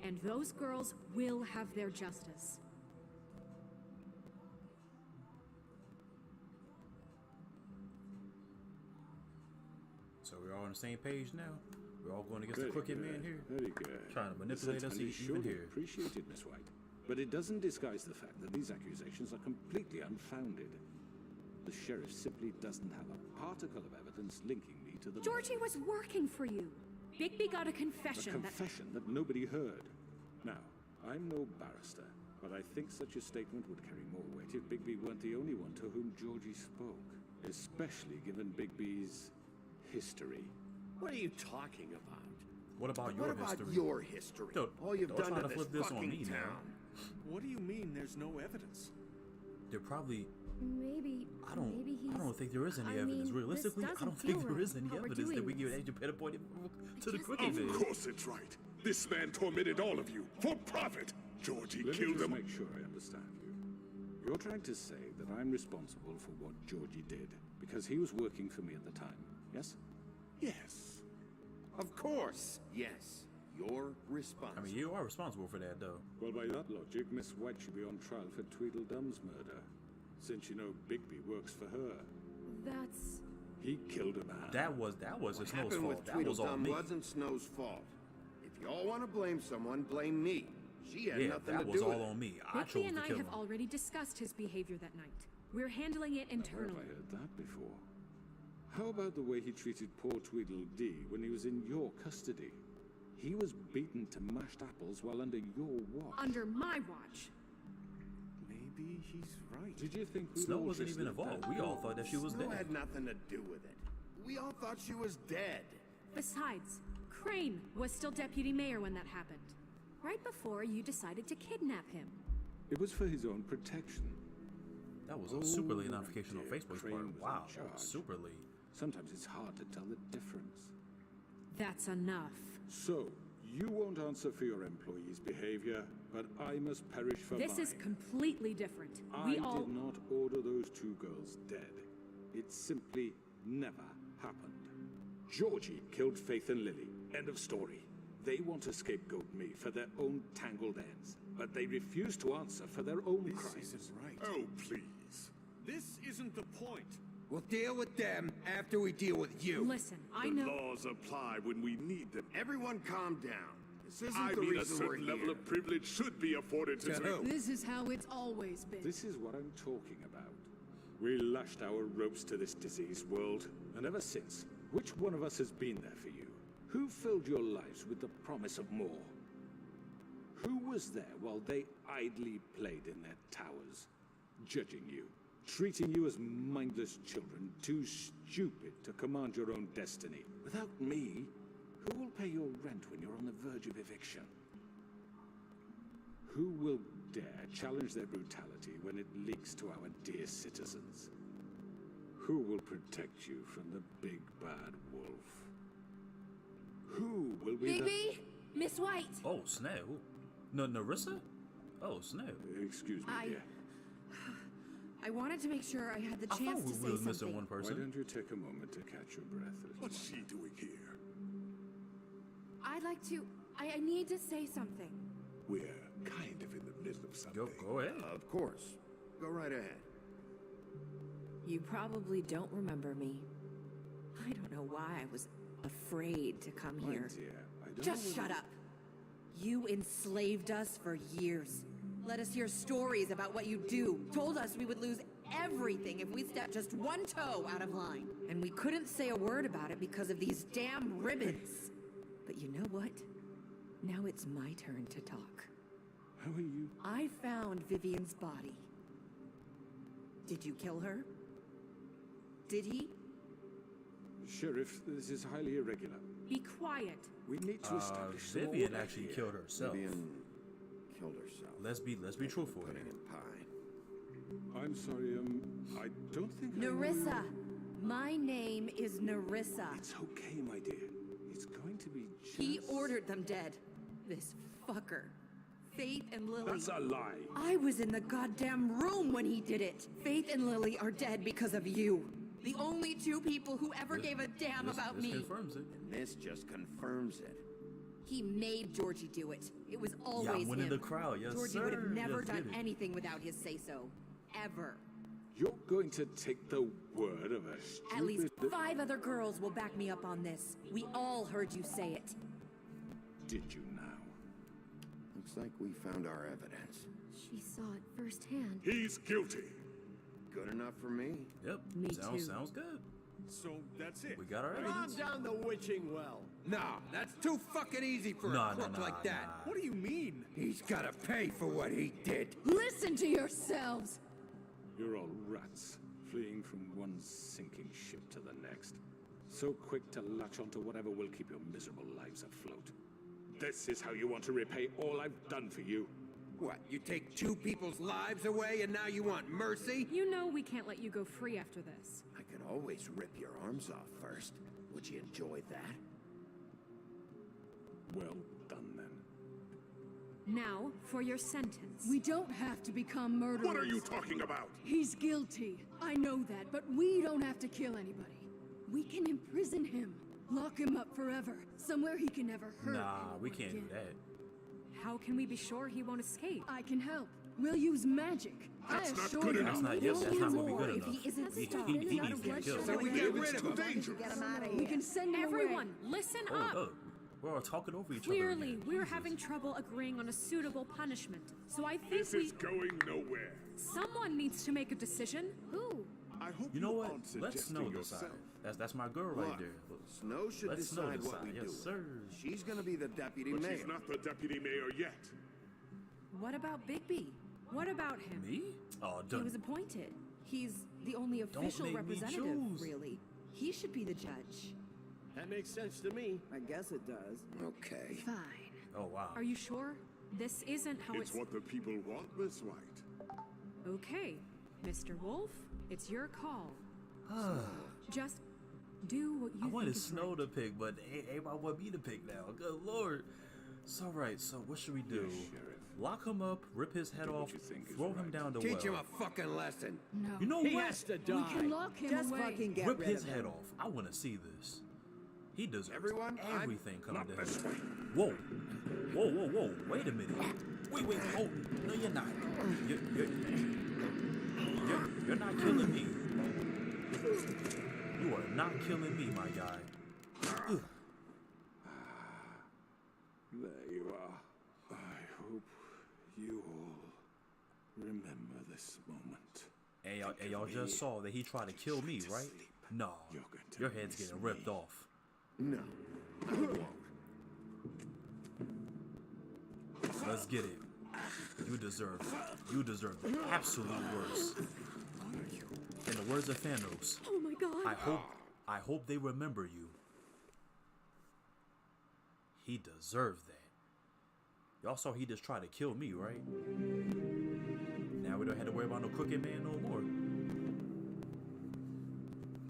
and those girls will have their justice. So we're all on the same page now? We're all going against the Very crooked good, man here? Very good. Trying to manipulate us even surely here. appreciated, Miss White. But it doesn't disguise the fact that these accusations are completely unfounded. The sheriff simply doesn't have a particle of evidence linking me to the Georgie was working for you. Bigby got a confession. A confession that nobody heard. Now, I'm no barrister, but I think such a statement would carry more weight if Bigby weren't the only one to whom Georgie spoke. Especially given Bigby's history. What are you talking about? What about your history? What about your history? All you've don't done try to to this flip this on fucking me now. town. What do you mean there's no evidence? They're probably... Maybe I don't think there is any evidence. Realistically, I don't think there is any evidence that we give Agent Peter pointed to the crooked man. Of course it's right. This man tormented all of you for profit. Georgie Let me killed just them. make sure I understand you. You're trying to say that I'm responsible for what Georgie did because he was working for me at the time, yes? Yes. Of course, yes. You're responsible. I mean, you are responsible for that, though. Well, by that logic, Miss White should be on trial for Tweedledum's murder. Since you know Bigby works for her. That's... He killed a man. That was What Snow's happened fault. with That was all Tweedledum me. wasn't Snow's fault. If you all want to blame someone, blame me. She had Yeah, nothing that to was do with all it. on me. I chose Bigby and to I kill have him. already discussed his behavior that night. We're handling it Where internally. have I heard that before? How about the way he treated poor Tweedledee when he was in your custody? He was beaten to mashed apples while under your watch. Under my watch. Maybe he's right. Did you think we'd Snow all wasn't just even let involved. that We all go? thought that she was Snow dead. had nothing to do with it. We all thought she was dead. Besides, Crane was still deputy mayor when that happened. Right before you decided to kidnap him. It was for his own protection. That was a super late Oh, notification on dear, Facebook's Crane part. was in Wow, that charge. was super late. Sometimes it's hard to tell the difference. That's enough. So, you won't answer for your employees' behavior, but I must perish for This mine. is completely different. I did not order those two girls dead. It simply never happened. Georgie killed Faith and Lily. End of story. They want to scapegoat me for their own tangled ends, but they refuse to answer for their own crimes. This isn't right. Oh, please. This isn't the point. We'll deal with them after we deal with you. Listen, I The know. laws apply when we need them. Everyone calm down. This isn't I the mean, a reason we're certain level here. of privilege should be afforded to me. This is how it's always been. This is what I'm talking about. We lashed our ropes to this diseased world, and ever since, which one of us has been there for you? Who filled your lives with the promise of more? Who was there while they idly played in their towers, judging you, treating you as mindless children, too stupid to command your own destiny? Without me, who will pay your rent when you're on the verge of eviction? Who will dare challenge their brutality when it leaks to our dear citizens? Who will protect you from the big bad wolf? Who will be Bigby? Miss White! Oh, snap. No, Narissa? Oh, snap. Excuse me, dear. I wanted to make sure I had the I chance thought to we say were missing something. one Why person. don't you take a moment to catch your breath? What's she doing here? I'd like to. I need to say something. We're kind of in the middle of something. Go ahead. Of course. Go right ahead. You probably don't remember me. I don't know why I was afraid to come My here. dear, I don't Just know shut up. You enslaved us for years. Let us hear stories about what you do. Told us we would lose everything if we stepped just one toe out of line. And we couldn't say a word about it because of these damn ribbons. But you know what? Now it's my turn to talk. How are you? I found Vivian's body. Did you kill her? Did he? Sheriff, this is highly irregular. Be quiet. We need to establish some Vivian order actually here. killed herself. Vivian killed herself. Let's be truthful Putting here. in pie. I'm sorry, I don't think Narissa. My name is Narissa. It's okay, my dear. It's going to be just... He ordered them dead. This fucker. Faith and Lily. That's a lie. I was in the goddamn room when he did it. Faith and Lily are dead because of you. The only two people who ever gave a damn about this me. confirms it. And this just confirms it. He made Georgie do it. It was always Yeah, I'm winning him. the crowd. Yes, Georgie sir. would have never Yes, done did it. anything without his say-so. Ever. You're going to take the word of a stupid... At least 5 other girls will back me up on this. We all heard you say it. Did you now? Looks like we found our evidence. She saw it firsthand. He's guilty. Good enough for me. Yep. Me too. Sounds good. So that's it. We got our Calm evidence. down the witching well. Nah, that's too fucking easy for a crook like that. What do you mean? He's gotta pay for what he did. Listen to yourselves! You're all rats, fleeing from one sinking ship to the next. So quick to latch onto whatever will keep your miserable lives afloat. This is how you want to repay all I've done for you. What, you take 2 people's lives away and now you want mercy? You know we can't let you go free after this. I could always rip your arms off first. Would you enjoy that? Well done, then. Now, for your sentence. We don't have to become murderers. What are you talking about? He's guilty. I know that, but we don't have to kill anybody. We can imprison him. Lock him up forever. Somewhere he can never hurt Nah, anyone we can't do again. that. How can we be sure he won't escape? I can help. We'll use magic. That's I not assure good you. enough. That's not. we Yes, won't that's use not gonna be more good if enough. he isn't He stopped. needs to get killed. So we get rid of him. Dangerous. Get him out of We here. can send him Everyone, away. listen Hold up. up. We're all talking over each Clearly, other. we're having trouble agreeing on a suitable punishment. So I think This is going nowhere. someone needs to make a decision. Who? I hope You know what? aren't Let's suggesting Snow decide. yourself. That's my girl right Look, there. Snow should Let Snow decide what we decide. do. Yes, sir. She's gonna be the deputy But mayor. she's not the deputy mayor yet. What about Bigby? What about him? Me? Oh, He done. was appointed. He's the only official make me representative, choose. really. He should be the judge. That makes sense to me. I guess it does. Okay. Fine. Oh wow. Are you sure? This isn't how It's it's... what the people want, Miss White. Okay. Mr. Wolf, it's your call. Just do what you I wanted think is Snow right. to pick, but everybody want me to pick now. Good lord. So right, so what should we do? Lock him up, rip his head off, throw him down the well. Teach him a fucking lesson. No. You know He what? has to die. We can lock him Just away. fucking get Rip rid his of head him. off. I want to see this. He deserves Everyone, everything coming to not this way. him. Whoa. Whoa, whoa, whoa. Wait a minute. Wait, hold. No, you're not. You're not killing me. You are not killing me, my guy. Ugh. There you are. I hope you all remember this moment. And y'all just saw that he tried to kill me, right? No. Your head's getting ripped off. No, I won't. Let's get it. You deserve the absolute worst. In the words of Thanos, Oh my god. I hope they remember you. He deserved that. Y'all saw he just tried to kill me, right? Now we don't have to worry about no crooked man no more.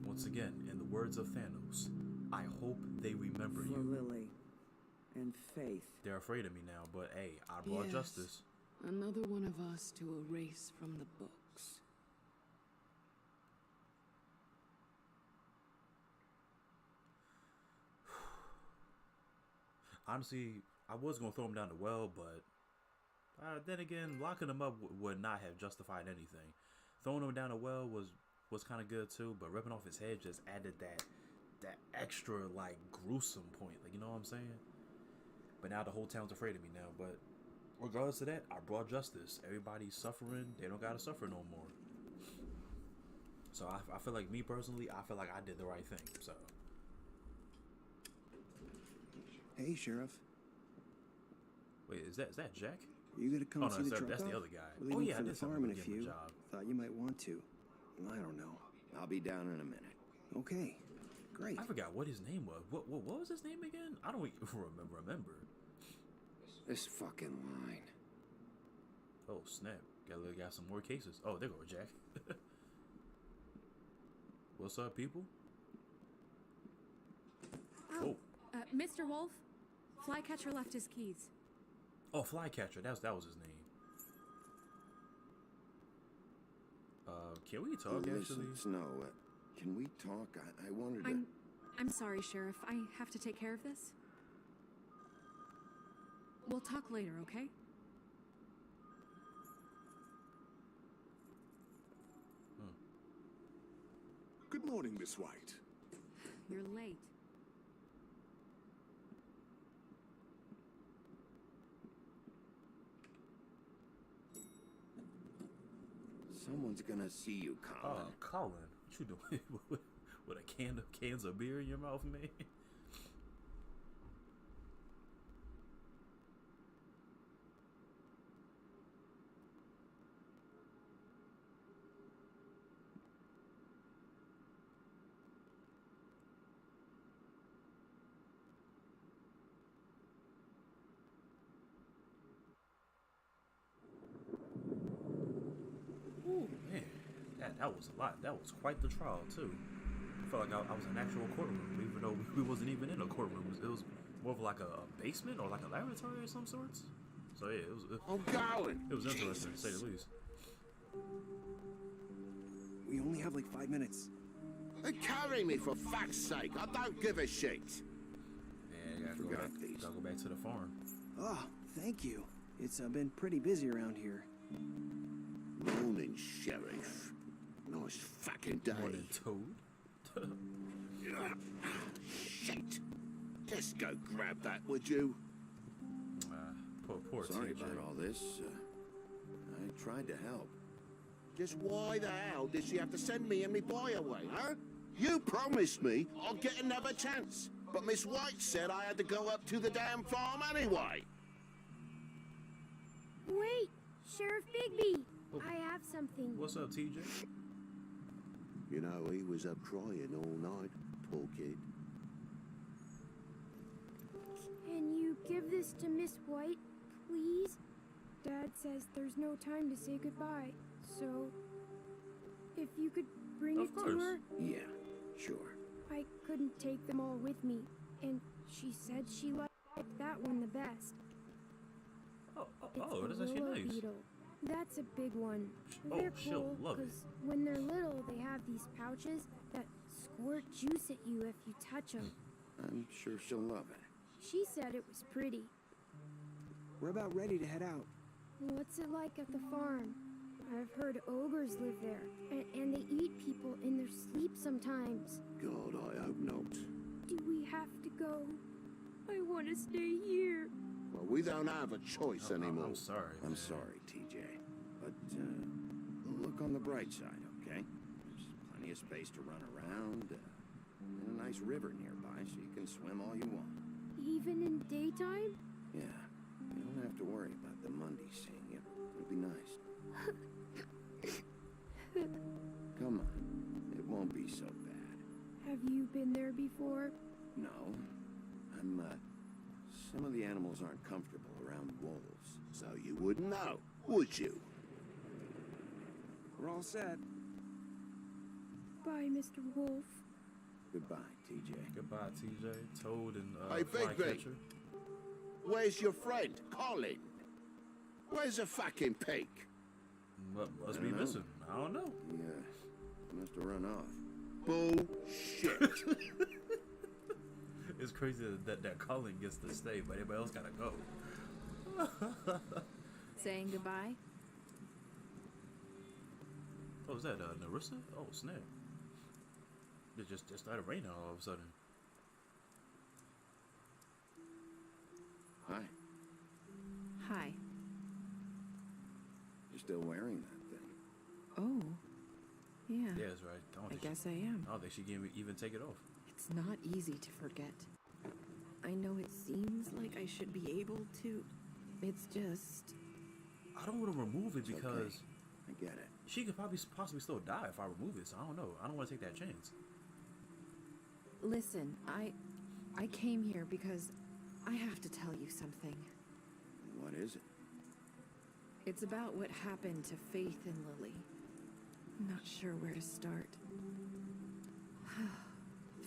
Once again, in the words of Thanos, I hope they remember For you. Lily and Faith. They're afraid of me now, but hey, I brought Yes. justice. Another one of us to erase from the books. Honestly, I was gonna throw him down the well, but then again, locking him up would not have justified anything. Throwing him down the well was kind of good too, but ripping off his head just added that extra like gruesome point. Like, you know what I'm saying? But now the whole town's afraid of me now. But regardless of that, I brought justice. Everybody's suffering. They don't gotta suffer no more. So I feel like, me personally, I feel like I did the right thing. So. Hey, Sheriff. Wait, is that Jack? Are you gonna come see the truck that's the off? other guy. We're Oh leaving yeah, I for the did something farm in to a give him few. job. Thought you might want to. I don't know. I'll be down in a minute. Okay, great. I forgot what his name was. What was his name again? I don't even remember. This fucking line. Oh snap! Got some more cases. Oh, there go Jack. What's up, people? Oh. Mr. Wolf, Flycatcher left his keys. Oh, Flycatcher. That was his name. Can we talk Listen, actually? Snow, can we talk? I wanted to... I'm sorry, Sheriff. I have to take care of this. We'll talk later, okay? Good morning, Miss White. You're late. Someone's gonna see you, Colin. Colin, what you doing with cans of beer in your mouth, man? Ooh, man, that was a lot. That was quite the trial too. I felt like I was in an actual courtroom, even though we wasn't even in a courtroom. It was more of like a basement or like a laboratory of some sorts. So yeah, it was. I'm going. It was interesting to say the least. We only have like 5 minutes. Carry me, for fuck's sake. I don't give a shit. Yeah, gotta go back to the farm. Oh, thank you. It's been pretty busy around here. Morning, Sheriff. Nice fucking day. Morning, Toad. Shit. Just go grab that, would you? Poor Sorry TJ. about all this. I tried to help. Just why the hell did she have to send me and me boy away, huh? You promised me I'd get another chance, but Miss White said I had to go up to the damn farm anyway. Wait, Sheriff Bigby, I have something. What's up, TJ? You know, he was up crying all night, poor kid. Can you give this to Miss White, please? Dad says there's no time to say goodbye, so if you could bring Of it course. to her? Yeah, sure. I couldn't take them all with me, and she said she liked that one the best. Oh, It's oh, the that's actually willow nice. beetle. That's a big one. Oh, They're she'll cool love it. because when they're little, they have these pouches that squirt juice at you if you touch them. I'm sure she'll love it. She said it was pretty. We're about ready to head out. What's it like at the farm? I've heard ogres live there, and they eat people in their sleep sometimes. God, I hope not. Do we have to go? I want to stay here. Well, we don't have a choice anymore. I'm sorry. I'm sorry, TJ. But, look on the bright side, okay? There's plenty of space to run around, and a nice river nearby so you can swim all you want. Even in daytime? Yeah, you don't have to worry about the Monday seeing you. It'll be nice. Come on, it won't be so bad. Have you been there before? No, some of the animals aren't comfortable around wolves, so you wouldn't know, would you? We're all set. Bye, Mr. Wolf. Goodbye, TJ. Goodbye, TJ. Toad and Hey, Bigby. Flycatcher. Where's your friend, Colin? Where's the fucking pig? Must be missing. I don't know. Yeah, must have run off. Bullshit. It's crazy that Colin gets to stay, but everybody else gotta go. Saying goodbye? Oh, is that Narissa? Oh, snap. It just started raining all of a sudden. Hi. Hi. You're still wearing that thing. Oh. Yeah. Yeah, that's right. I guess I am. I don't think she can even take it off. It's not easy to forget. I know it seems like I should be able to. It's just... I don't want to remove it It's because okay. I get it. she could possibly still die if I remove it. So I don't know. I don't want to take that chance. Listen, I came here because I have to tell you something. What is it? It's about what happened to Faith and Lily. I'm not sure where to start.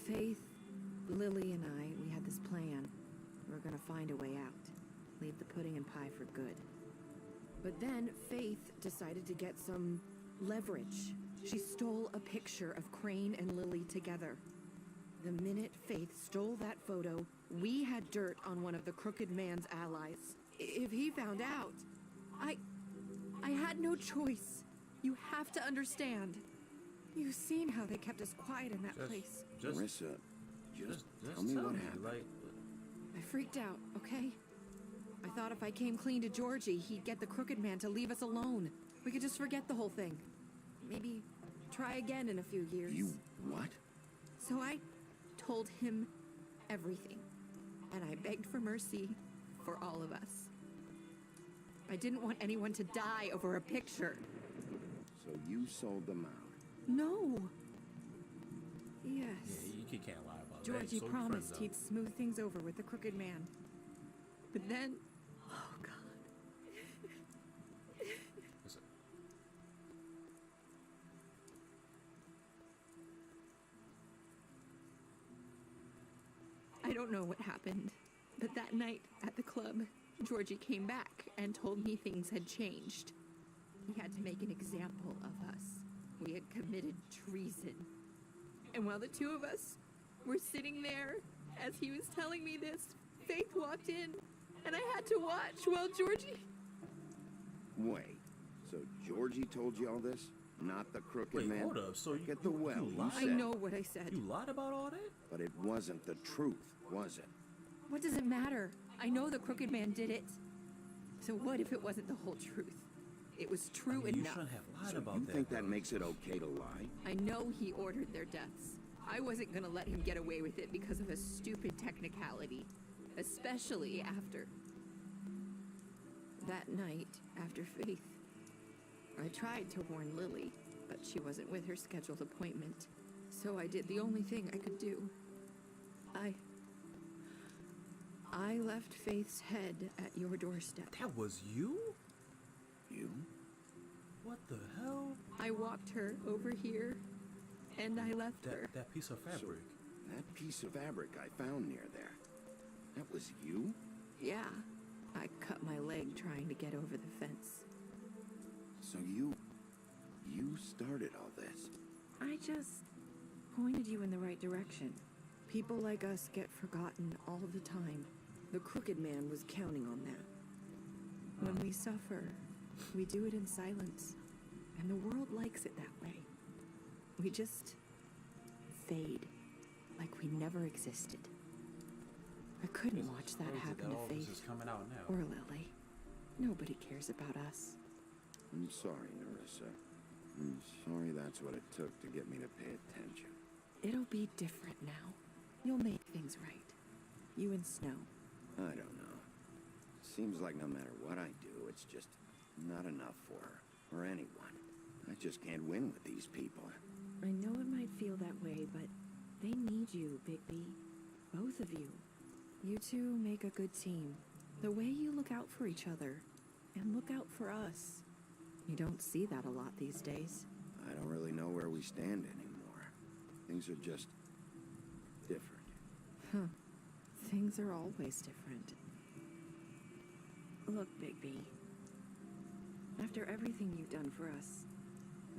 Faith, Lily, and I, we had this plan. We were gonna find a way out. Leave the pudding and pie for good. But then Faith decided to get some leverage. She stole a picture of Crane and Lily together. The minute Faith stole that photo, we had dirt on one of the Crooked Man's allies. If he found out, I had no choice. You have to understand. You've seen how they kept us quiet in that place. Marissa, just tell me tell what me, happened. like, I freaked out, okay? I thought if I came clean to Georgie, he'd get the Crooked Man to leave us alone. We could just forget the whole thing. Maybe try again in a few years. You what? So I told him everything. And I begged for mercy for all of us. I didn't want anyone to die over a picture. So you sold them out. No. Yes. Yeah, you can't lie about that. Georgie So promised friends he'd smooth things over with the Crooked Man. But then... Oh, God. Listen. I don't know what happened, but that night at the club, Georgie came back and told me things had changed. He had to make an example of us. We had committed treason. And while the two of us were sitting there, as he was telling me this, Faith walked in, and I had to watch while Georgie... Wait, so Georgie told you all this? Not the Crooked Wait, Man? hold up. So Get the well, you lied? said. I know what I said. You lied about all that? But it wasn't the truth, was it? What does it matter? I know the Crooked Man did it. So what if it wasn't the whole truth? It was true You enough. shouldn't have lied So about you that. think that makes it okay to lie? I know he ordered their deaths. I wasn't gonna let him get away with it because of a stupid technicality. Especially after... that night, after Faith. I tried to warn Lily, but she wasn't with her scheduled appointment. So I did the only thing I could do. I left Faith's head at your doorstep. That was you? You? What the hell? I walked her over here, and I left her. That piece of fabric. So, that piece of fabric I found near there. That was you? Yeah. I cut my leg trying to get over the fence. So you started all this? I just pointed you in the right direction. People like us get forgotten all the time. The Crooked Man was counting on that. When we suffer, we do it in silence. And the world likes it that way. We just fade, like we never existed. I couldn't watch that happen to Faith or Lily. Nobody cares about us. I'm sorry, Nerissa. I'm sorry that's what it took to get me to pay attention. It'll be different now. You'll make things right. You and Snow. I don't know. Seems like no matter what I do, it's just not enough for her, or anyone. I just can't win with these people. I know it might feel that way, but they need you, Bigby. Both of you. You two make a good team. The way you look out for each other, and look out for us. You don't see that a lot these days. I don't really know where we stand anymore. Things are just different. Huh. Things are always different. Look, Bigby. After everything you've done for us,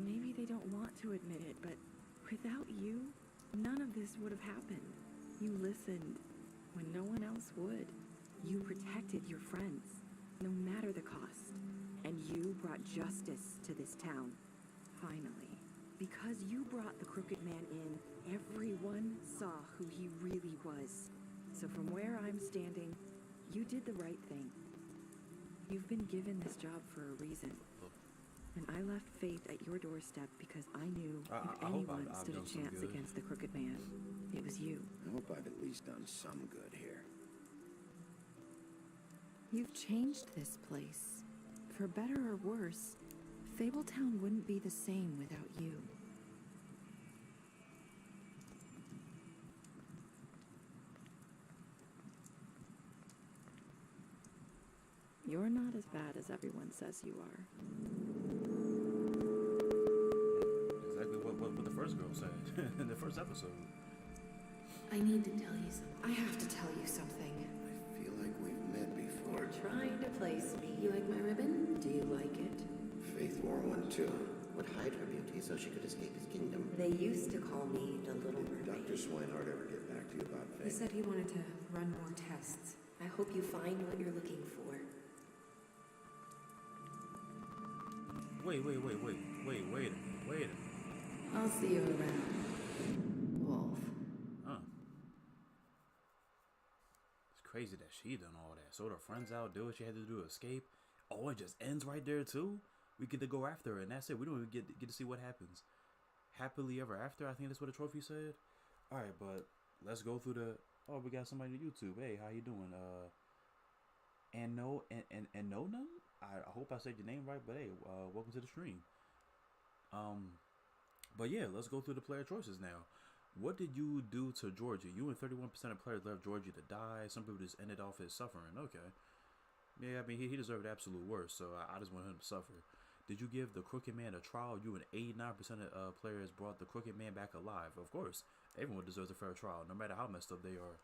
maybe they don't want to admit it, but without you, none of this would have happened. You listened when no one else would. You protected your friends, no matter the cost. And you brought justice to this town, finally. Because you brought the Crooked Man in, everyone saw who he really was. So from where I'm standing, you did the right thing. You've been given this job for a reason. And I left Faith at your doorstep because I knew if anyone stood a chance against the Crooked Man, it was you. I hope I've at least done some good here. You've changed this place. For better or worse, Fabletown wouldn't be the same without you. You're not as bad as everyone says you are. Exactly what the first girl said in the first episode. I need to tell you something. I have to tell you something. I feel like we've met before. You're trying to place me. You like my ribbon? Do you like it? Faith wore one too. Would hide her beauty so she could escape his kingdom. They used to call me the Little Did Mermaid. Dr. Swinehart ever get back to you about He Faith? said he wanted to run more tests. I hope you find what you're looking for. Wait a minute. I'll see you around, Wolf. Huh. It's crazy that she done all that. Sort her friends out, do what she had to do to escape. Oh, it just ends right there too? We get to go after her and that's it. We don't even get to see what happens. Happily ever after, I think that's what the trophy said. Alright, but let's go through the... Oh, we got somebody on YouTube. Hey, how you doing? And no none? I hope I said your name right, but hey, welcome to the stream. But yeah, let's go through the player choices now. What did you do to Georgie? You and 31% of players left Georgie to die. Some people just ended off his suffering. Okay. Yeah, I mean, he deserved the absolute worst, so I just want him to suffer. Did you give the Crooked Man a trial? You and 89% of players brought the Crooked Man back alive. Of course, everyone deserves a fair trial, no matter how messed up they are.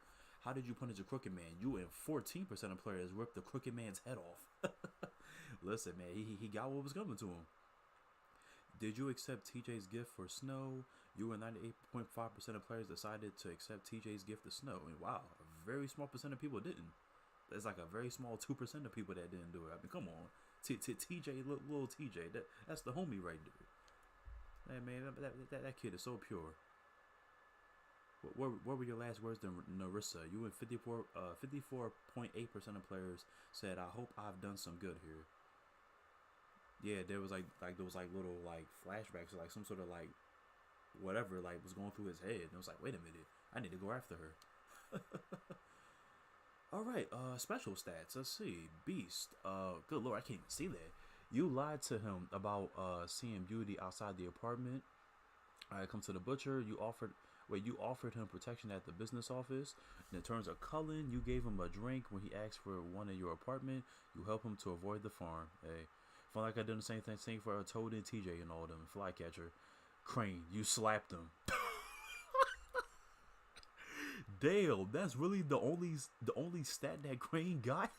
How did you punish the Crooked Man? You and 14% of players ripped the Crooked Man's head off. Listen, man, he got what was coming to him. Did you accept TJ's gift for Snow? You and 98.5% of players decided to accept TJ's gift to Snow. And wow, a very small percent of people didn't. There's like a very small 2% of people that didn't do it. I mean, come on. TJ, little TJ, that's the homie right there. Hey, man, that kid is so pure. What were your last words to Nerissa? You and 54.8% of players said, "I hope I've done some good here." Yeah, there was like those little flashbacks, like some sort of whatever was going through his head, and it was like, wait a minute, I need to go after her. All right, special stats. Let's see, Beast. Good lord, I can't even see that. You lied to him about seeing Beauty outside the apartment. All right, come to the butcher. You offered him protection at the business office. In terms of Cullen, you gave him a drink when he asked for one in your apartment. You help him to avoid the farm. Hey, Feel like I done the same thing for Toad and TJ and all them. Flycatcher. Crane, you slapped him. Damn, that's really the only stat that Crane got.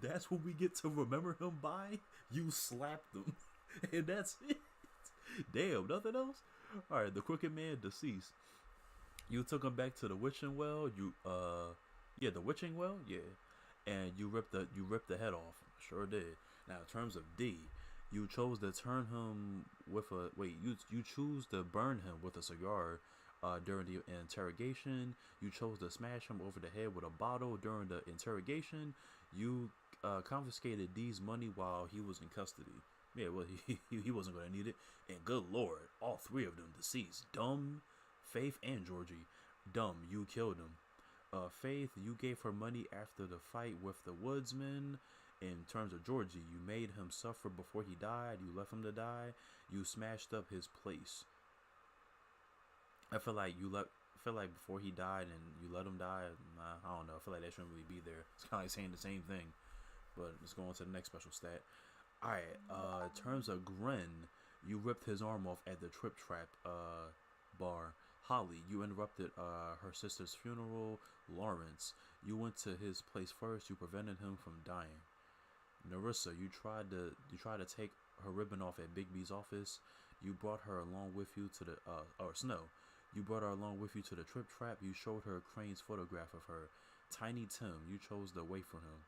That's what we get to remember him by. You slapped him, and that's it. Damn, nothing else. All right, the Crooked Man deceased. You took him back to the witching well. Yeah, the witching well. Yeah, and you ripped the head off. Sure did. Now, in terms of D, you chose to turn him with a You choose to burn him with a cigar. During the interrogation, you chose to smash him over the head with a bottle during the interrogation. You confiscated D's money while he was in custody. Yeah, well, he wasn't going to need it. And good lord, all three of them deceased. Dumb, Faith, and Georgie. Dumb, you killed him. Faith, you gave her money after the fight with the woodsman. In terms of Georgie, you made him suffer before he died. You left him to die. You smashed up his place. I feel like before he died and you let him die. I don't know. I feel like that shouldn't really be there. It's kind of like saying the same thing. But let's go on to the next special stat. All right. In terms of Gren, you ripped his arm off at the Trip Trap bar. Holly, you interrupted her sister's funeral. Lawrence, you went to his place first. You prevented him from dying. Narissa, you tried to take her ribbon off at Big B's office. You brought her along with you to the Snow. You brought her along with you to the Trip Trap. You showed her Crane's photograph of her. Tiny Tim, you chose to wait for him.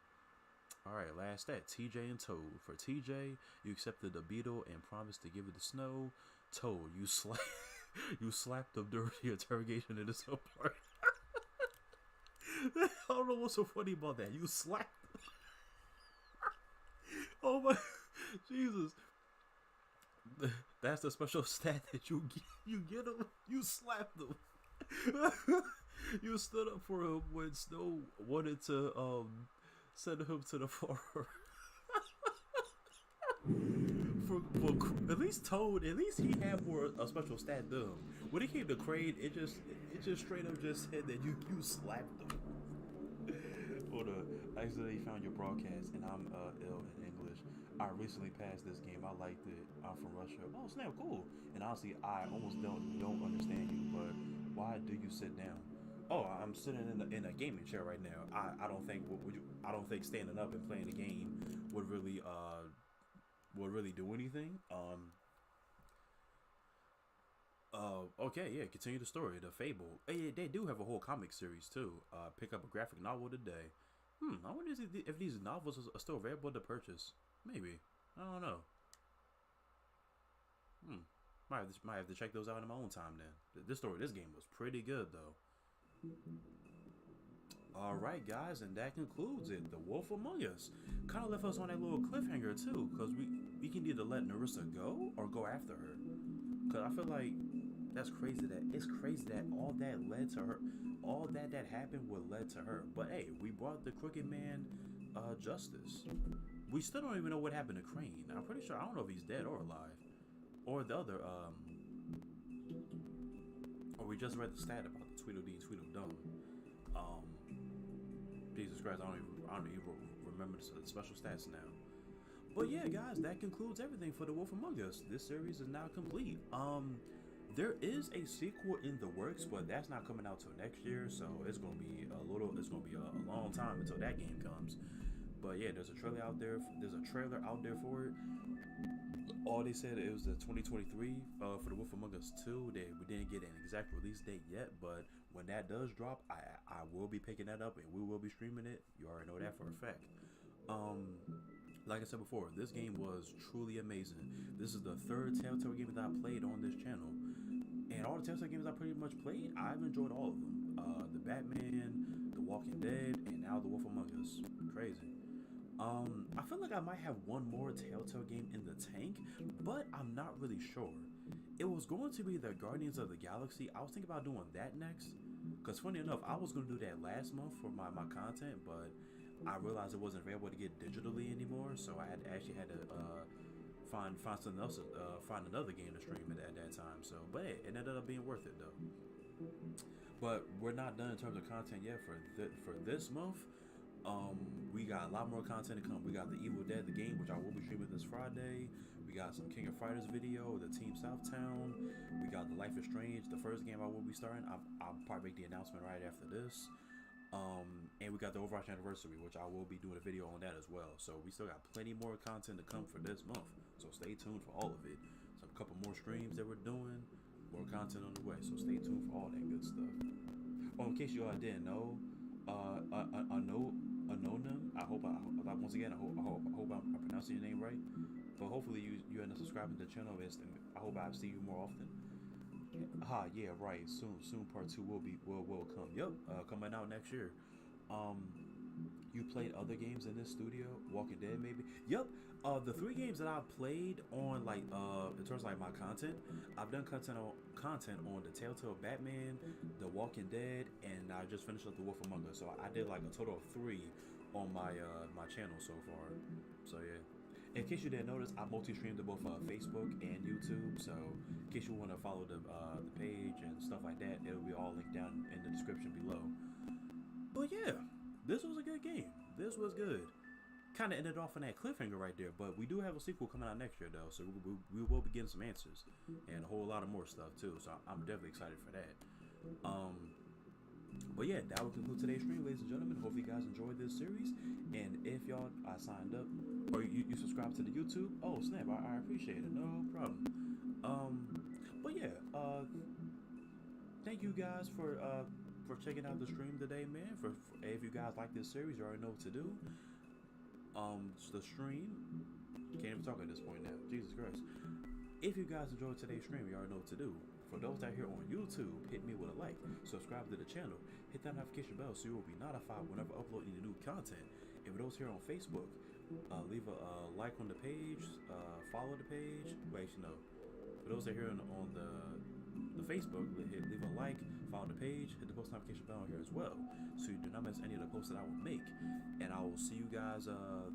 Alright, last stat, TJ and Toad. For TJ, you accepted the beetle and promised to give it to Snow. Toad, you slapped him during the interrogation in his apartment. I don't know what's so funny about that. You slapped him. Oh my Jesus. That's the special stat that you get him. You slapped him. You stood up for him when Snow wanted to send him to the farm. for at least Toad, at least he had more a special stat than him. When it came to Crane, it just straight up just said that you slapped him. Hold on, I accidentally found your broadcast and I'm ill in English. I recently passed this game. I liked it. I'm from Russia. Oh snap, cool. And honestly, I almost don't understand you. But why do you sit down? Oh, I'm sitting in a gaming chair right now. I don't think I don't think standing up and playing the game would really do anything. Okay, yeah. Continue the story. The Fable. They do have a whole comic series too. Pick up a graphic novel today. I wonder if these novels are still available to purchase. Maybe. I don't know. Might have to check those out in my own time then. This game was pretty good though. Alright guys, and that concludes it. The Wolf Among Us. Kind of left us on that little cliffhanger too, because we can either let Narissa go or go after her. Because I feel like it's crazy that all that led to her. All that happened would led to her. But hey, we brought the Crooked Man justice. We still don't even know what happened to Crane. I'm pretty sure, I don't know if he's dead or alive. Or the other, or we just read the stat about the Tweedledee and Tweedledum. Jesus Christ, I don't even remember the special stats now. But yeah, guys, that concludes everything for The Wolf Among Us. This series is now complete. There is a sequel in the works, but that's not coming out till next year, so it's gonna be a long time until that game comes. But yeah, there's a trailer out there. For it. All they said it was the 2023 for The Wolf Among Us 2. We didn't get an exact release date yet, but when that does drop, I will be picking that up and we will be streaming it. You already know that for a fact. Like I said before, this game was truly amazing. This is the third Telltale game that I played on this channel, and all the Telltale games I pretty much played, I've enjoyed all of them. The Batman, The Walking Dead, and now The Wolf Among Us. Crazy. I feel like I might have one more Telltale game in the tank, but I'm not really sure. It was going to be the Guardians of the Galaxy. I was thinking about doing that next, because funny enough, I was going to do that last month for my content, but I realized it wasn't available to get digitally anymore, so I had to find something else, find another game to stream at that time. So, but hey, it ended up being worth it though. But we're not done in terms of content yet for this month. We got a lot more content to come. We got the Evil Dead, the game, which I will be streaming this Friday. We got some King of Fighters video, the Team Southtown. We got the Life is Strange, the first game I will be starting. I'll probably make the announcement right after this. And we got the Overwatch Anniversary, which I will be doing a video on that as well. So we still got plenty more content to come for this month. So stay tuned for all of it. So a couple more streams that we're doing, more content on the way. So stay tuned for all that good stuff. Oh, in case you all didn't know, Anonim. I hope once again, I hope I'm pronouncing your name right. But hopefully you end up subscribing to the channel. I hope I see you more often. Yeah, right. Soon part 2 will come. Yep, coming out next year. You played other games in this studio, Walking Dead maybe. Yep. The 3 games that I've played on, like in terms of like my content, I've done content on the Telltale Batman, the Walking Dead, and I just finished up the Wolf Among Us. So I did like a total of 3 on my my channel so far. So yeah. In case you didn't notice, I multi-streamed to both Facebook and YouTube. So in case you want to follow the page and stuff like that, it'll be all linked down in the description below. But yeah, this was a good game. This was good. Kind of ended off on that cliffhanger right there, but we do have a sequel coming out next year though, so we will be getting some answers and a whole lot of more stuff too. So I'm definitely excited for that. But yeah, that will conclude today's stream, ladies and gentlemen. Hope you guys enjoyed this series, and if y'all signed up or you subscribe to the YouTube, oh snap, I appreciate it, no problem. But yeah, thank you guys for checking out the stream today, man. For if you guys like this series, you already know what to do. The stream, can't even talk at this point now, Jesus Christ. If you guys enjoyed today's stream, you already know what to do. For those out here on YouTube, hit me with a like, subscribe to the channel, hit that notification bell so you will be notified whenever I upload any new content. And for those here on Facebook, leave a like on the page, follow the page. Wait, you know, for those that are here on the Facebook, leave a like, follow the page, hit the post notification bell here as well, so you do not miss any of the posts that I will make. And I will see you guys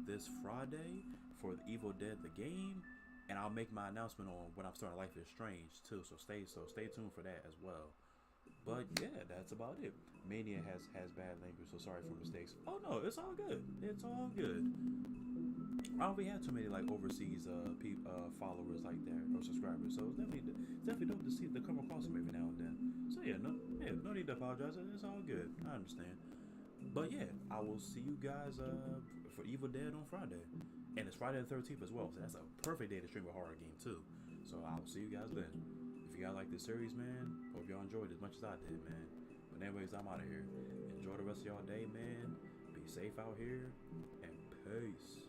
this Friday for the Evil Dead the game, and I'll make my announcement on when I'm starting Life is Strange too. So stay tuned for that as well. But yeah, that's about it. Mania has bad language, so sorry for mistakes. Oh no, it's all good. It's all good. I don't really have too many like overseas followers like that or subscribers, so it's definitely dope to see to come across them every now and then. So yeah, no need to apologize. It's all good. I understand. But yeah, I will see you guys for Evil Dead on Friday, and it's Friday the 13th as well. So that's a perfect day to stream a horror game too. So I will see you guys then. If you guys like this series, man, hope y'all enjoyed it as much as I did, man. But anyways, I'm out of here. Enjoy the rest of y'all day, man. Be safe out here, and peace.